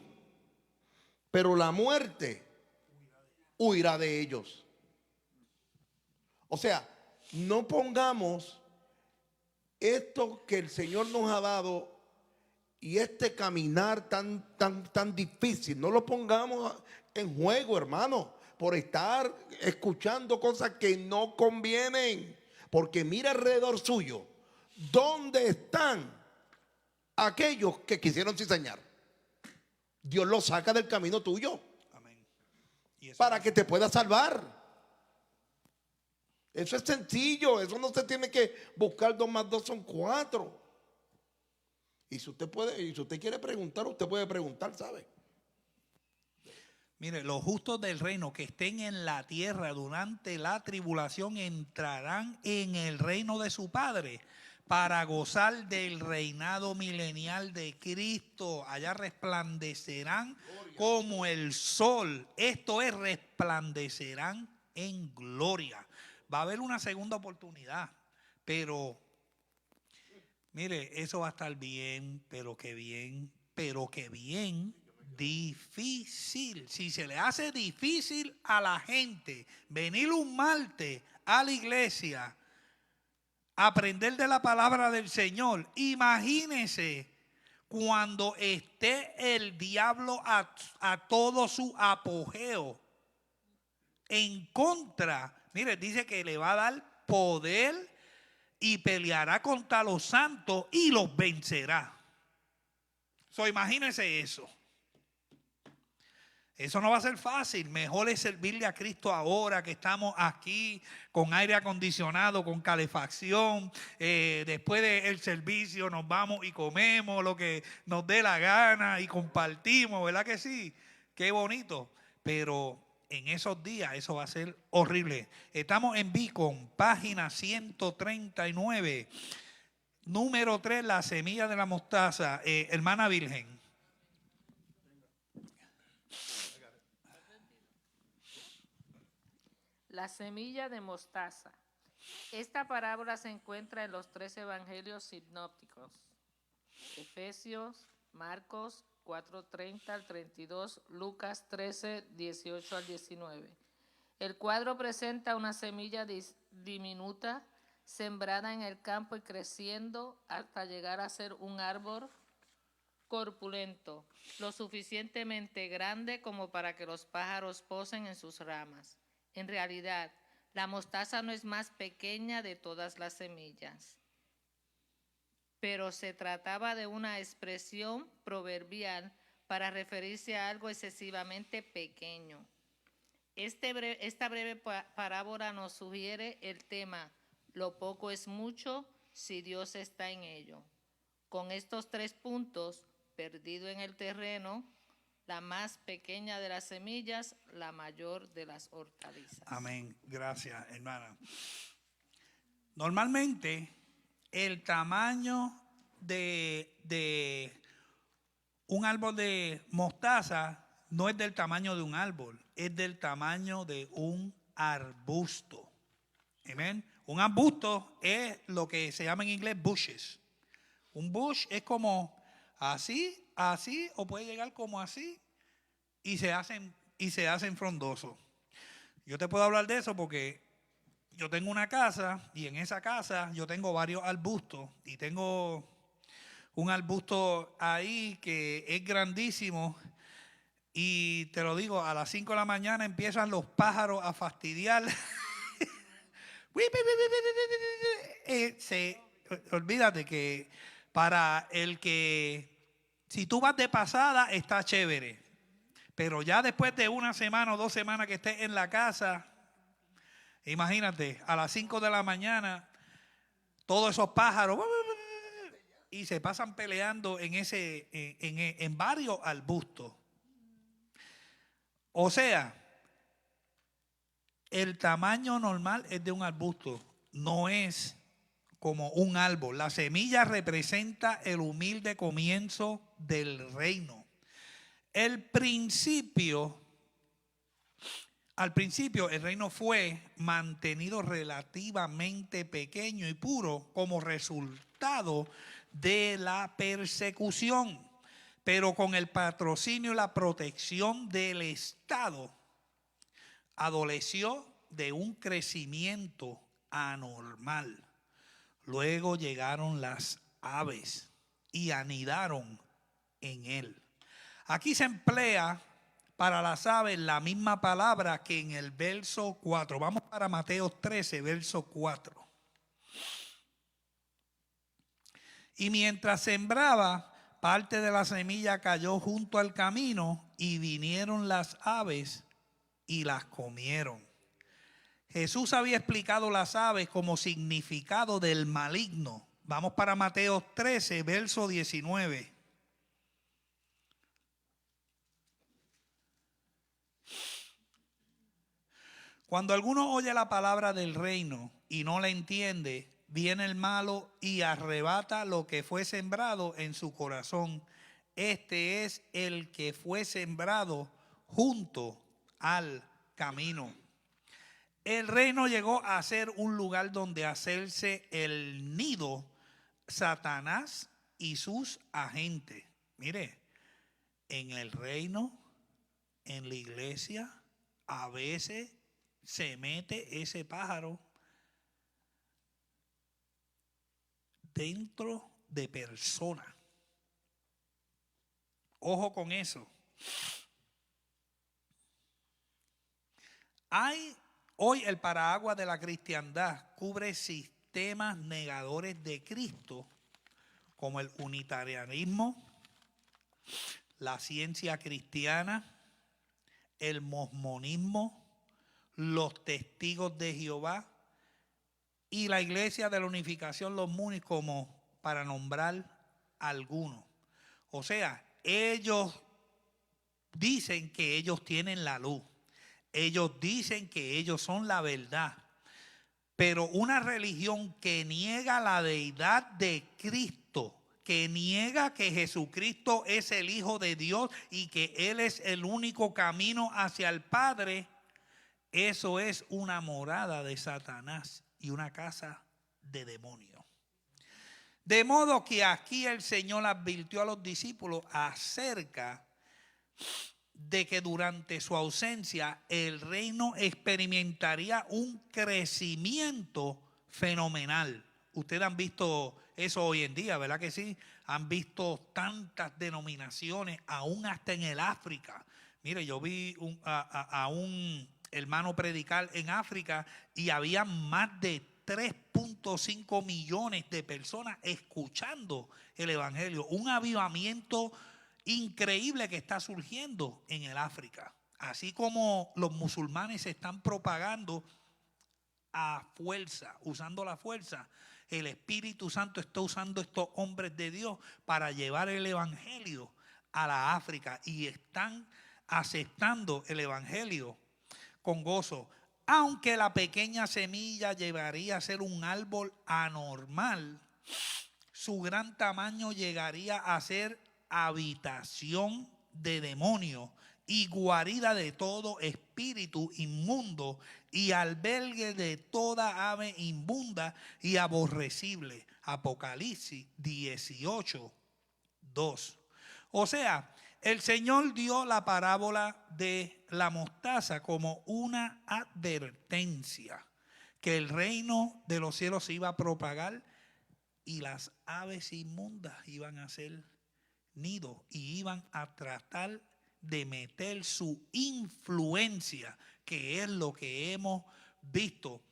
pero la muerte huirá de ellos. O sea, no pongamos esto que el Señor nos ha dado y este caminar tan difícil, no lo pongamos en juego, hermano, por estar escuchando cosas que no convienen. Porque mira alrededor suyo, ¿dónde están aquellos que quisieron cizañar? Dios los saca del camino tuyo. Amén. Para que te pueda salvar. Eso es sencillo, eso no se tiene que buscar 2 más 2 son 4. Y si usted quiere preguntar, usted puede preguntar, ¿sabe? Mire, los justos del reino que estén en la tierra durante la tribulación entrarán en el reino de su Padre para gozar del reinado milenial de Cristo. Allá resplandecerán como el sol. Esto es, resplandecerán en gloria. Va a haber una segunda oportunidad, pero mire, eso va a estar bien, pero que bien difícil. Si se le hace difícil a la gente venir un martes a la iglesia, aprender de la palabra del Señor, imagínese cuando esté el diablo a todo su apogeo en contra. Mire, dice que le va a dar poder y peleará contra los santos y los vencerá. Imagínense eso. Eso no va a ser fácil. Mejor es servirle a Cristo ahora que estamos aquí con aire acondicionado, con calefacción. Después del servicio nos vamos y comemos lo que nos dé la gana y compartimos, ¿verdad que sí? Qué bonito. pero en esos días eso va a ser horrible. Estamos en Beacon, página 139, número 3, la semilla de la mostaza. Hermana Virgen. La semilla de mostaza. Esta parábola se encuentra en los 3 evangelios sinópticos: Efesios, Marcos 4:30 al 32, Lucas 13:18 al 19. El cuadro presenta una semilla diminuta sembrada en el campo y creciendo hasta llegar a ser un árbol corpulento, lo suficientemente grande como para que los pájaros posen en sus ramas. En realidad, la mostaza no es más pequeña de todas las semillas, pero se trataba de una expresión proverbial para referirse a algo excesivamente pequeño. Esta breve parábola nos sugiere el tema: lo poco es mucho si Dios está en ello. Con estos 3 puntos, perdido en el terreno, la más pequeña de las semillas, la mayor de las hortalizas. Amén. Gracias, hermana. Normalmente, el tamaño de un árbol de mostaza no es del tamaño de un árbol, es del tamaño de un arbusto. Amén. Un arbusto es lo que se llama en inglés bushes. Un bush es como así, o puede llegar como así, y se hacen frondosos. Yo te puedo hablar de eso porque yo tengo una casa, y en esa casa yo tengo varios arbustos, y tengo un arbusto ahí que es grandísimo, y te lo digo, a las 5 de la mañana empiezan los pájaros a fastidiar. Olvídate que para el que, si tú vas de pasada, está chévere, pero ya después de 1 semana o 2 semanas que estés en la casa, imagínate, a las 5 de la mañana, todos esos pájaros y se pasan peleando en varios arbustos. O sea, el tamaño normal es de un arbusto, no es como un árbol. La semilla representa el humilde comienzo del reino. Al principio el reino fue mantenido relativamente pequeño y puro como resultado de la persecución, pero con el patrocinio y la protección del Estado, adoleció de un crecimiento anormal. Luego llegaron las aves y anidaron en él. Aquí se emplea para las aves la misma palabra que en el verso 4. Vamos para Mateo 13, verso 4. Y mientras sembraba, parte de la semilla cayó junto al camino y vinieron las aves y las comieron. Jesús había explicado las aves como significado del maligno. Vamos para Mateo 13, verso 19. Cuando alguno oye la palabra del reino y no la entiende, viene el malo y arrebata lo que fue sembrado en su corazón. Este es el que fue sembrado junto al camino. El reino llegó a ser un lugar donde hacerse el nido Satanás y sus agentes. Mire, en el reino, en la iglesia, a veces se mete ese pájaro dentro de personas. Ojo con eso. Hoy el paraguas de la cristiandad cubre sistemas negadores de Cristo como el unitarianismo, la ciencia cristiana, el mormonismo, los testigos de Jehová y la iglesia de la unificación, los MUNI, como para nombrar algunos. O sea, ellos dicen que ellos tienen la luz. Ellos dicen que ellos son la verdad. Pero una religión que niega la deidad de Cristo, que niega que Jesucristo es el Hijo de Dios y que Él es el único camino hacia el Padre, eso es una morada de Satanás y una casa de demonios. De modo que aquí el Señor advirtió a los discípulos acerca de que durante su ausencia el reino experimentaría un crecimiento fenomenal. Ustedes han visto eso hoy en día, ¿verdad que sí? Han visto tantas denominaciones, aún hasta en el África. Mire, yo vi a un hermano predicar en África y había más de 3.5 millones de personas escuchando el evangelio. Un avivamiento increíble que está surgiendo en el África. Así como los musulmanes se están propagando a fuerza, usando la fuerza, el Espíritu Santo está usando estos hombres de Dios para llevar el evangelio a la África y están aceptando el evangelio con gozo. Aunque la pequeña semilla llevaría a ser un árbol anormal, su gran tamaño llegaría a ser habitación de demonios y guarida de todo espíritu inmundo y albergue de toda ave inmunda y aborrecible. Apocalipsis 18:2. O sea, el Señor dio la parábola de la mostaza como una advertencia que el reino de los cielos se iba a propagar y las aves inmundas iban a ser nidos y iban a tratar de meter su influencia, que es lo que hemos visto.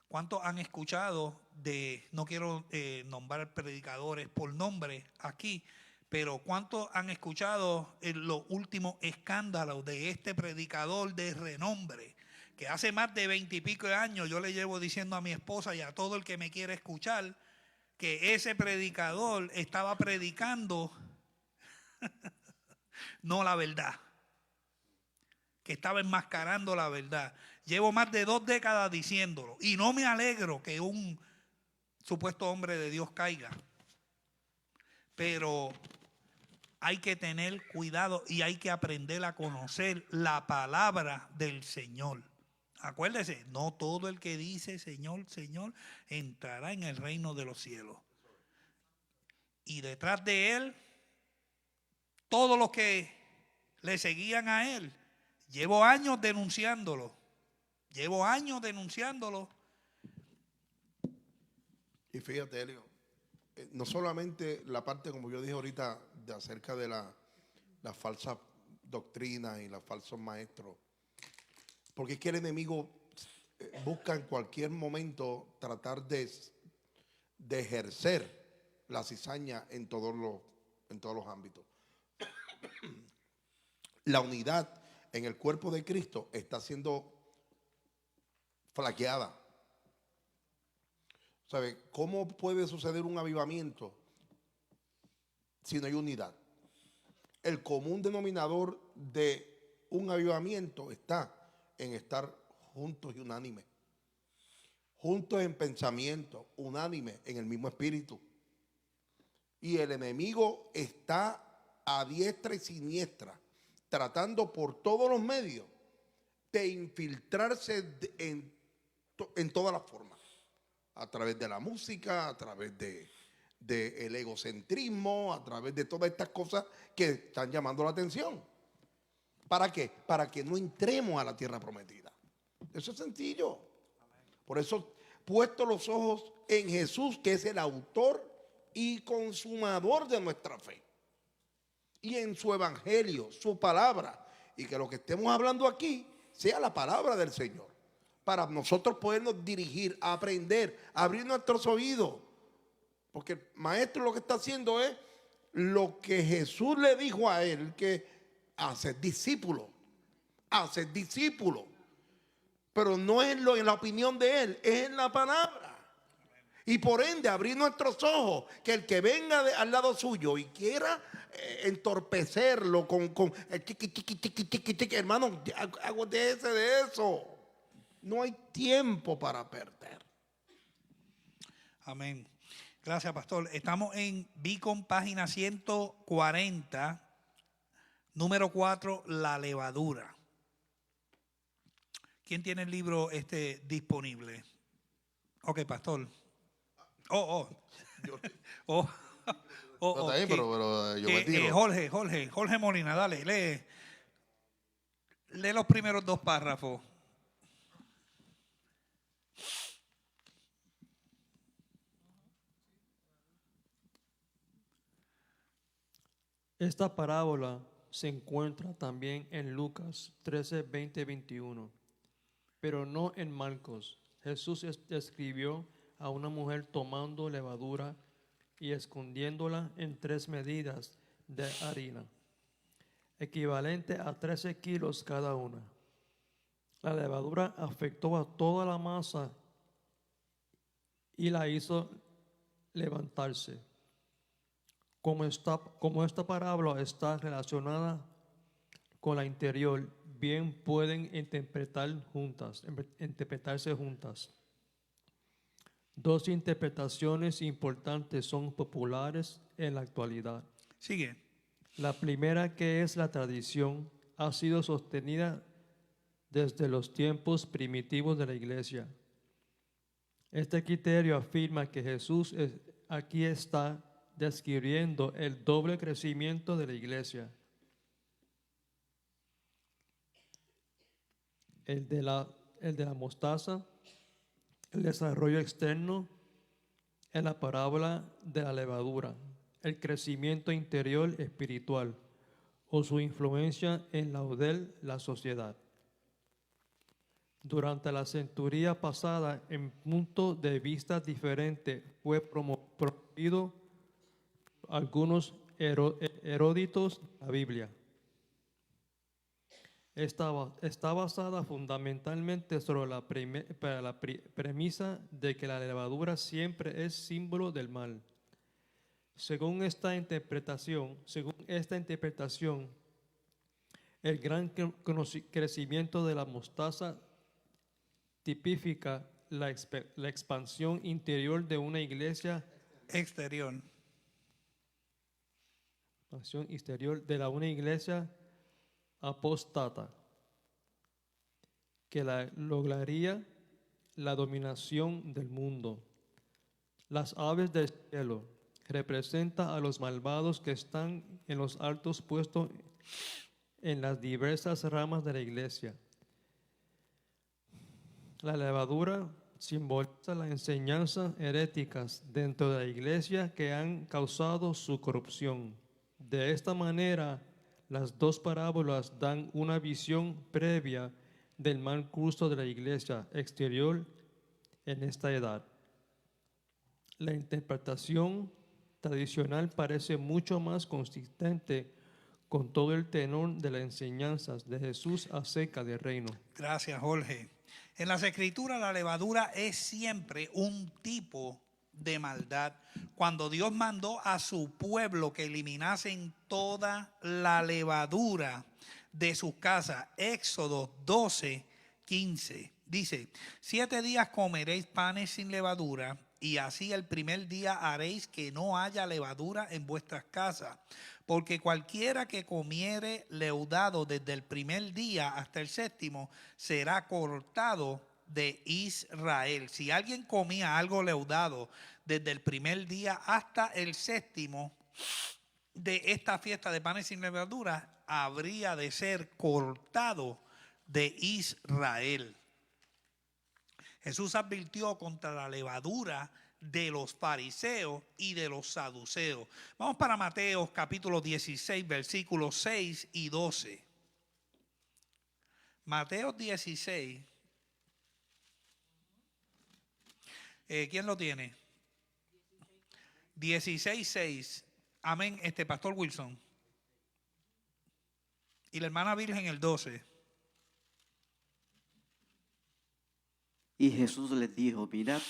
¿Cuántos han escuchado de, no quiero nombrar predicadores por nombre aquí, pero cuántos han escuchado los últimos escándalos de este predicador de renombre, que hace más de 20 y pico de años yo le llevo diciendo a mi esposa y a todo el que me quiere escuchar que ese predicador estaba predicando no la verdad, que estaba enmascarando la verdad? Llevo más de 2 décadas diciéndolo y no me alegro que un supuesto hombre de Dios caiga, pero hay que tener cuidado y hay que aprender a conocer la palabra del Señor. Acuérdese, no todo el que dice Señor, Señor entrará en el reino de los cielos. Y detrás de él, todos los que le seguían a él, llevo años denunciándolo. Y fíjate, Elio, no solamente la parte, como yo dije ahorita, de acerca de la falsa doctrina y los falsos maestros, porque es que el enemigo busca en cualquier momento tratar de ejercer la cizaña en todos los ámbitos. La unidad en el cuerpo de Cristo está siendo flaqueada. ¿Sabe cómo puede suceder un avivamiento si no hay unidad? El común denominador de un avivamiento está en estar juntos y unánimes. Juntos en pensamiento, unánimes en el mismo espíritu. Y el enemigo está a diestra y siniestra, tratando por todos los medios de infiltrarse en todas las formas. A través de la música, a través del egocentrismo, a través de todas estas cosas que están llamando la atención. ¿Para qué? Para que no entremos a la tierra prometida. Eso es sencillo. Por eso, puesto los ojos en Jesús, que es el autor y consumador de nuestra fe, y en su evangelio, su palabra, y que lo que estemos hablando aquí sea la palabra del Señor, para nosotros podernos dirigir, aprender, abrir nuestros oídos, porque el maestro lo que está haciendo es lo que Jesús le dijo a él, que hacer discípulo, pero no es en la opinión de él, es en la palabra. Y por ende abrir nuestros ojos, que el que venga al lado suyo y quiera entorpecerlo con tiqui, hermano, déjese de eso. No hay tiempo para perder. Amén. Gracias, pastor. Estamos en Beacon, página 140, número 4, la levadura. ¿Quién tiene el libro disponible? Ok, pastor. Está ahí, pero yo me tiro. Jorge Molina, dale, lee los primeros 2 párrafos. Esta parábola se encuentra también en Lucas 13, 20, 21, pero no en Marcos. Jesús describió a una mujer tomando levadura y escondiéndola en 3 medidas de harina, equivalente a 13 kilos cada una. La levadura afectó a toda la masa y la hizo levantarse. Como esta parábola está relacionada con la interior, bien pueden interpretarse juntas. 2 interpretaciones importantes son populares en la actualidad. Sigue. La primera, que es la tradición, ha sido sostenida desde los tiempos primitivos de la iglesia. Este criterio afirma que Jesús aquí está describiendo el doble crecimiento de la iglesia. El de la mostaza, el desarrollo externo en la parábola de la levadura, el crecimiento interior espiritual o su influencia en la sociedad. Durante la centuria pasada, en puntos de vista diferentes, fue promovido algunos eruditos de la Biblia. Está basada fundamentalmente sobre la premisa de que la levadura siempre es símbolo del mal. Según esta interpretación, el gran crecimiento de la mostaza tipifica la expansión interior de una iglesia exterior. Expansión exterior de una iglesia apóstata que lograría la dominación del mundo. Las aves del cielo representan a los malvados que están en los altos puestos en las diversas ramas de la iglesia. La levadura simboliza las enseñanzas heréticas dentro de la iglesia que han causado su corrupción. De esta manera, las 2 parábolas dan una visión previa del mal curso de la iglesia exterior en esta edad. La interpretación tradicional parece mucho más consistente con todo el tenor de las enseñanzas de Jesús acerca del reino. Gracias, Jorge. En las Escrituras la levadura es siempre un tipo de maldad. Cuando Dios mandó a su pueblo que eliminasen toda la levadura de sus casas, Éxodo 12, 15, dice: 7 días comeréis panes sin levadura, y así el primer día haréis que no haya levadura en vuestras casas, porque cualquiera que comiere leudado desde el primer día hasta el 7º será cortado de Israel. Si alguien comía algo leudado desde el primer día hasta el 7º de esta fiesta de panes sin levadura, habría de ser cortado de Israel. Jesús advirtió contra la levadura de los fariseos y de los saduceos. Vamos para Mateo capítulo 16, versículos 6 y 12. Mateo 16. ¿Quién lo tiene? 16, 6. Amén, Pastor Wilson. Y la hermana Virgen el 12. Y Jesús les dijo: mirad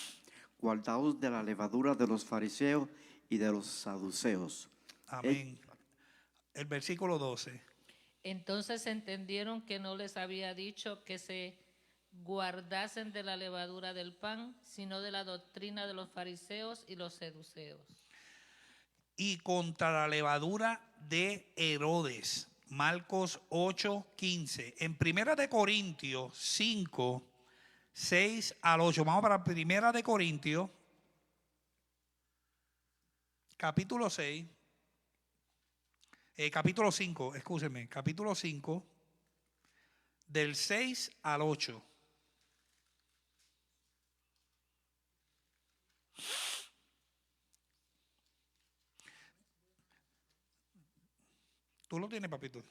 guardaos de la levadura de los fariseos y de los saduceos. Amén. El versículo 12. Entonces entendieron que no les había dicho que se guardasen de la levadura del pan, sino de la doctrina de los fariseos y los saduceos. Y contra la levadura de Herodes. Marcos 8:15. En 1 de Corintios 5, 6 al 8. Vamos para 1 de Corintios, capítulo 6. Capítulo 5, excúsenme. Capítulo 5, del 6 al 8. Tú lo tienes, papito.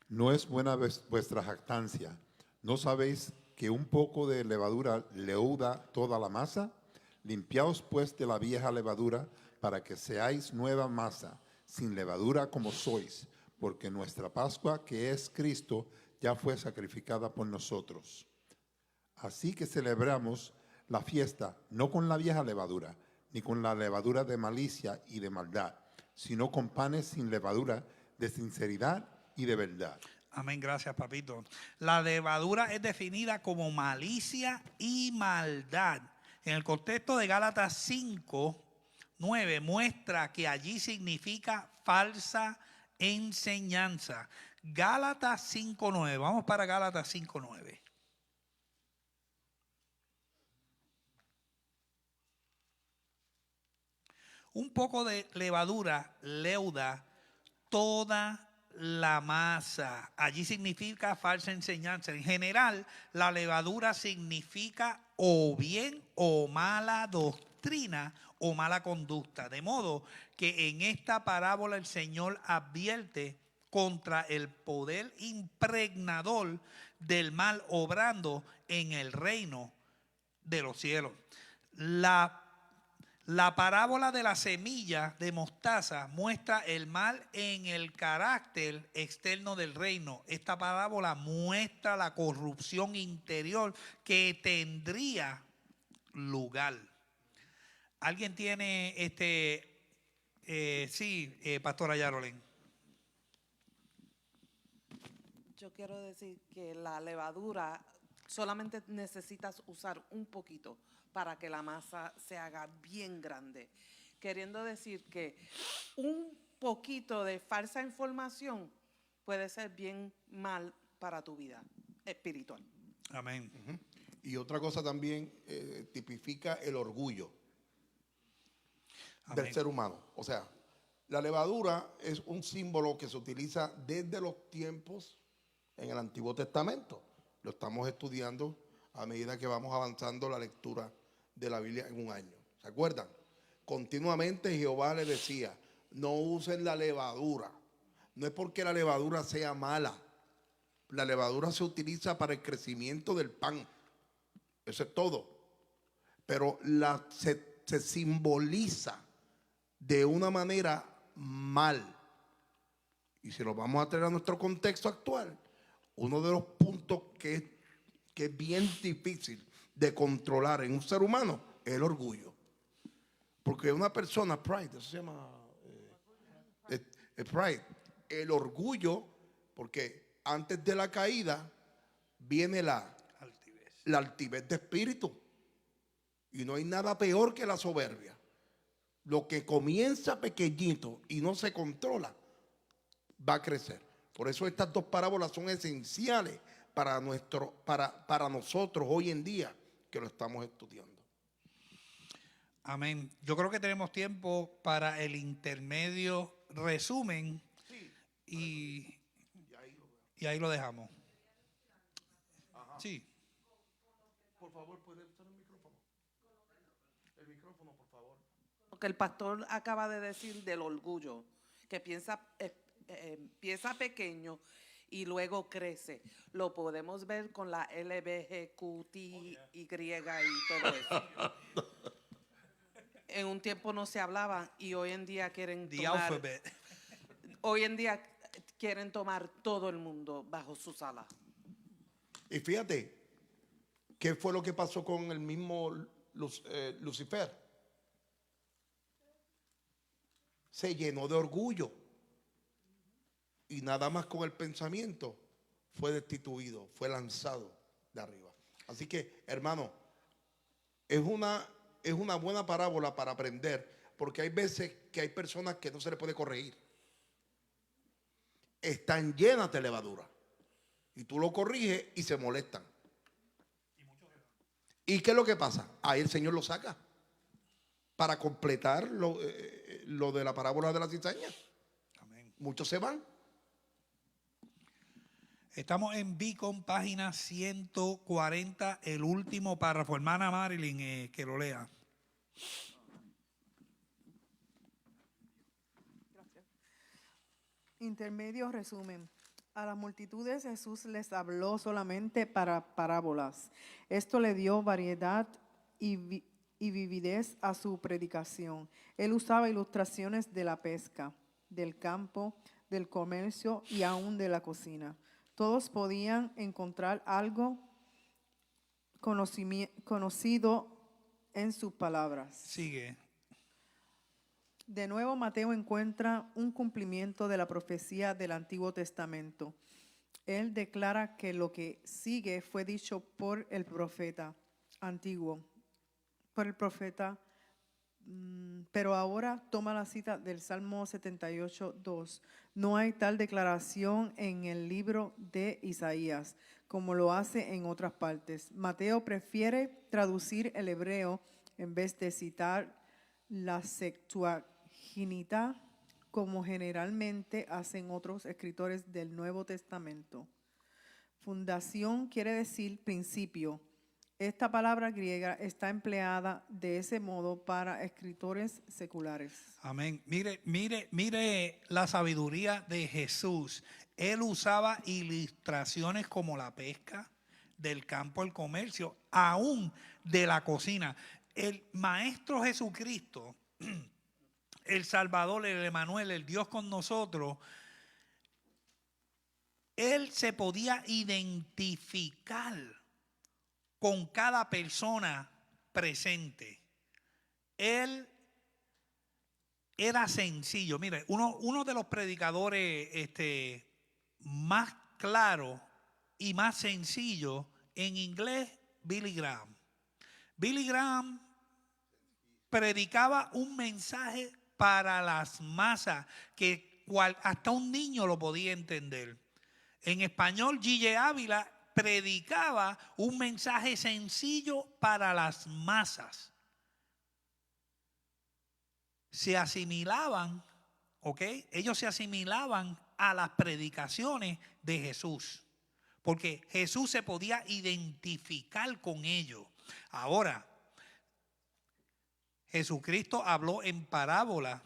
No es buena vuestra jactancia. ¿No sabéis que un poco de levadura leuda toda la masa? Limpiaos pues de la vieja levadura, para que seáis nueva masa, sin levadura como sois, porque nuestra Pascua, que es Cristo, ya fue sacrificada por nosotros. Así que celebramos la fiesta no con la vieja levadura, ni con la levadura de malicia y de maldad, sino con panes sin levadura, de sinceridad y de verdad. Amén, gracias, papito. La levadura es definida como malicia y maldad. En el contexto de Gálatas 5:9 muestra que allí significa falsa enseñanza. Gálatas 5:9. Vamos para Gálatas 5:9. Un poco de levadura leuda toda la masa. Allí significa falsa enseñanza. En general, la levadura significa o bien o mala doctrina o mala conducta. De modo que en esta parábola el Señor advierte contra el poder impregnador del mal obrando en el reino de los cielos. La parábola de la semilla de mostaza muestra el mal en el carácter externo del reino. Esta parábola muestra la corrupción interior que tendría lugar. ¿Alguien tiene Pastora Yarolén? Yo quiero decir que la levadura solamente necesitas usar un poquito para que la masa se haga bien grande. Queriendo decir que un poquito de falsa información puede ser bien mal para tu vida espiritual. Amén. Y otra cosa también tipifica el orgullo del ser humano. O sea, la levadura es un símbolo que se utiliza desde los tiempos en el Antiguo Testamento. Lo estamos estudiando a medida que vamos avanzando la lectura de la Biblia en un año. ¿Se acuerdan? Continuamente Jehová le decía, no usen la levadura. No es porque la levadura sea mala. La levadura se utiliza para el crecimiento del pan. Eso es todo. Pero se simboliza de una manera mal. Y si lo vamos a traer a nuestro contexto actual, uno de los puntos que es bien difícil de controlar en un ser humano es el orgullo. Porque una persona, pride, eso se llama pride, el orgullo, porque antes de la caída viene la altivez de espíritu. Y no hay nada peor que la soberbia. Lo que comienza pequeñito y no se controla, va a crecer. Por eso estas dos parábolas son esenciales para nosotros hoy en día que lo estamos estudiando. Amén. Yo creo que tenemos tiempo para el intermedio resumen y ahí lo dejamos. Ajá. Sí. Por favor, ¿puede usar el micrófono? El micrófono, por favor. Lo que el pastor acaba de decir del orgullo, que empieza pequeño y luego crece. Lo podemos ver con la LGBTQI y todo eso. En un tiempo no se hablaba y hoy en día quieren tomar, hoy en día quieren tomar todo el mundo bajo sus alas. Y fíjate, ¿qué fue lo que pasó con el mismo Lucifer? Se llenó de orgullo y nada más con el pensamiento fue destituido, fue lanzado de arriba. Así que, hermano, es una buena parábola para aprender, porque hay veces que hay personas que no se les puede corregir. Están llenas de levadura y tú lo corriges y se molestan. ¿Y qué es lo que pasa? Ahí el Señor lo saca para completar lo de la parábola de la cizaña. Amén. Muchos se van. Estamos en Beacon, página 140, el último párrafo. Hermana Marilyn, que lo lea. Intermedio resumen. A las multitudes Jesús les habló solamente para parábolas. Esto le dio variedad y vividez a su predicación. Él usaba ilustraciones de la pesca, del campo, del comercio y aún de la cocina. Todos podían encontrar algo conocido en sus palabras. Sigue. De nuevo, Mateo encuentra un cumplimiento de la profecía del Antiguo Testamento. Él declara que lo que sigue fue dicho por el profeta antiguo, pero ahora toma la cita del Salmo 78:2. No hay tal declaración en el libro de Isaías como lo hace en otras partes. Mateo prefiere traducir el hebreo en vez de citar la Septuaginta, como generalmente hacen otros escritores del Nuevo Testamento. Fundación quiere decir principio. Esta palabra griega está empleada de ese modo para escritores seculares. Amén. Mire la sabiduría de Jesús. Él usaba ilustraciones como la pesca, del campo, el comercio, aún de la cocina. El Maestro Jesucristo, el Salvador, el Emanuel, el Dios con nosotros, Él se podía identificar con cada persona presente. Él era sencillo. Mire, uno de los predicadores más claros y más sencillos en inglés, Billy Graham. Billy Graham predicaba un mensaje para las masas que hasta un niño lo podía entender. En español, G.J. Ávila predicaba un mensaje sencillo para las masas. Se asimilaban, ¿ok? Ellos se asimilaban a las predicaciones de Jesús, porque Jesús se podía identificar con ellos. Ahora, Jesucristo habló en parábola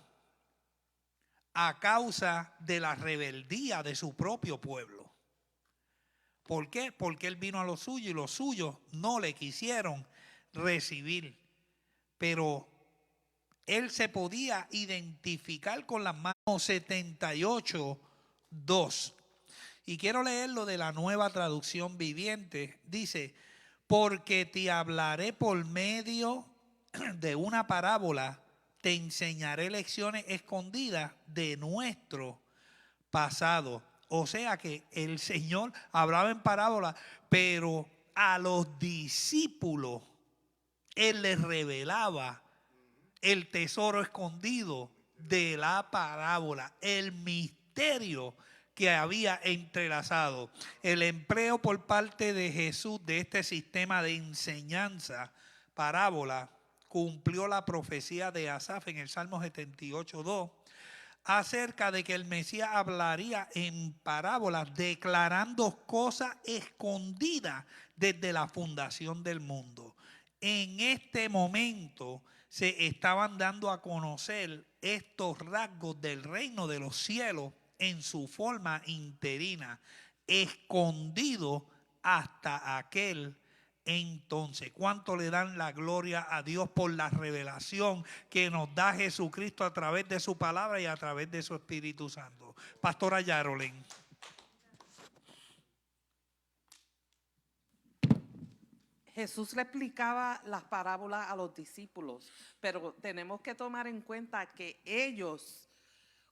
a causa de la rebeldía de su propio pueblo. ¿Por qué? Porque Él vino a los suyos y los suyos no le quisieron recibir. Pero Él se podía identificar con las manos. 78:2. Y quiero leerlo de la Nueva Traducción Viviente. Dice, porque te hablaré por medio de una parábola, te enseñaré lecciones escondidas de nuestro pasado. O sea que el Señor hablaba en parábola, pero a los discípulos Él les revelaba el tesoro escondido de la parábola, el misterio que había entrelazado. El empleo por parte de Jesús de este sistema de enseñanza, parábola, cumplió la profecía de Asaf en el Salmo 78:2 acerca de que el Mesías hablaría en parábolas, declarando cosas escondidas desde la fundación del mundo. En este momento se estaban dando a conocer estos rasgos del reino de los cielos en su forma interina, escondido hasta aquel entonces. ¿Cuánto le dan la gloria a Dios por la revelación que nos da Jesucristo a través de su palabra y a través de su Espíritu Santo? Pastora Yarolén. Jesús le explicaba las parábolas a los discípulos, pero tenemos que tomar en cuenta que ellos,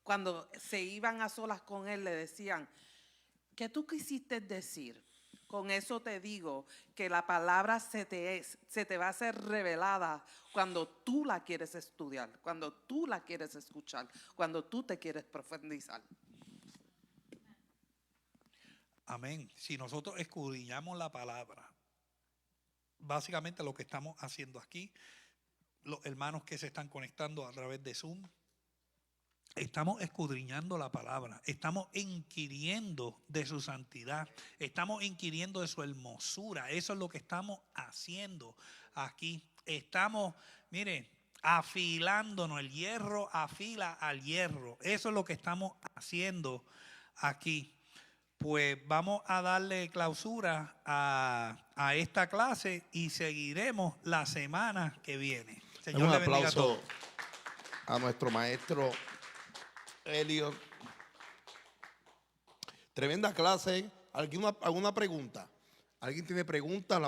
cuando se iban a solas con él, le decían, ¿qué tú quisiste decir? Con eso te digo que la palabra se te va a ser revelada cuando tú la quieres estudiar, cuando tú la quieres escuchar, cuando tú te quieres profundizar. Amén. Si nosotros escudriñamos la palabra, básicamente lo que estamos haciendo aquí, los hermanos que se están conectando a través de Zoom, estamos escudriñando la palabra, estamos inquiriendo de su santidad, estamos inquiriendo de su hermosura. Eso es lo que estamos haciendo aquí. Estamos, mire, afilándonos, el hierro afila al hierro. Eso es lo que estamos haciendo aquí. Pues vamos a darle clausura a esta clase y seguiremos la semana que viene. Señor, un le bendiga a aplauso todos. a nuestro maestro Elliot. Tremenda clase. ¿Alguna pregunta? ¿Alguien tiene pregunta?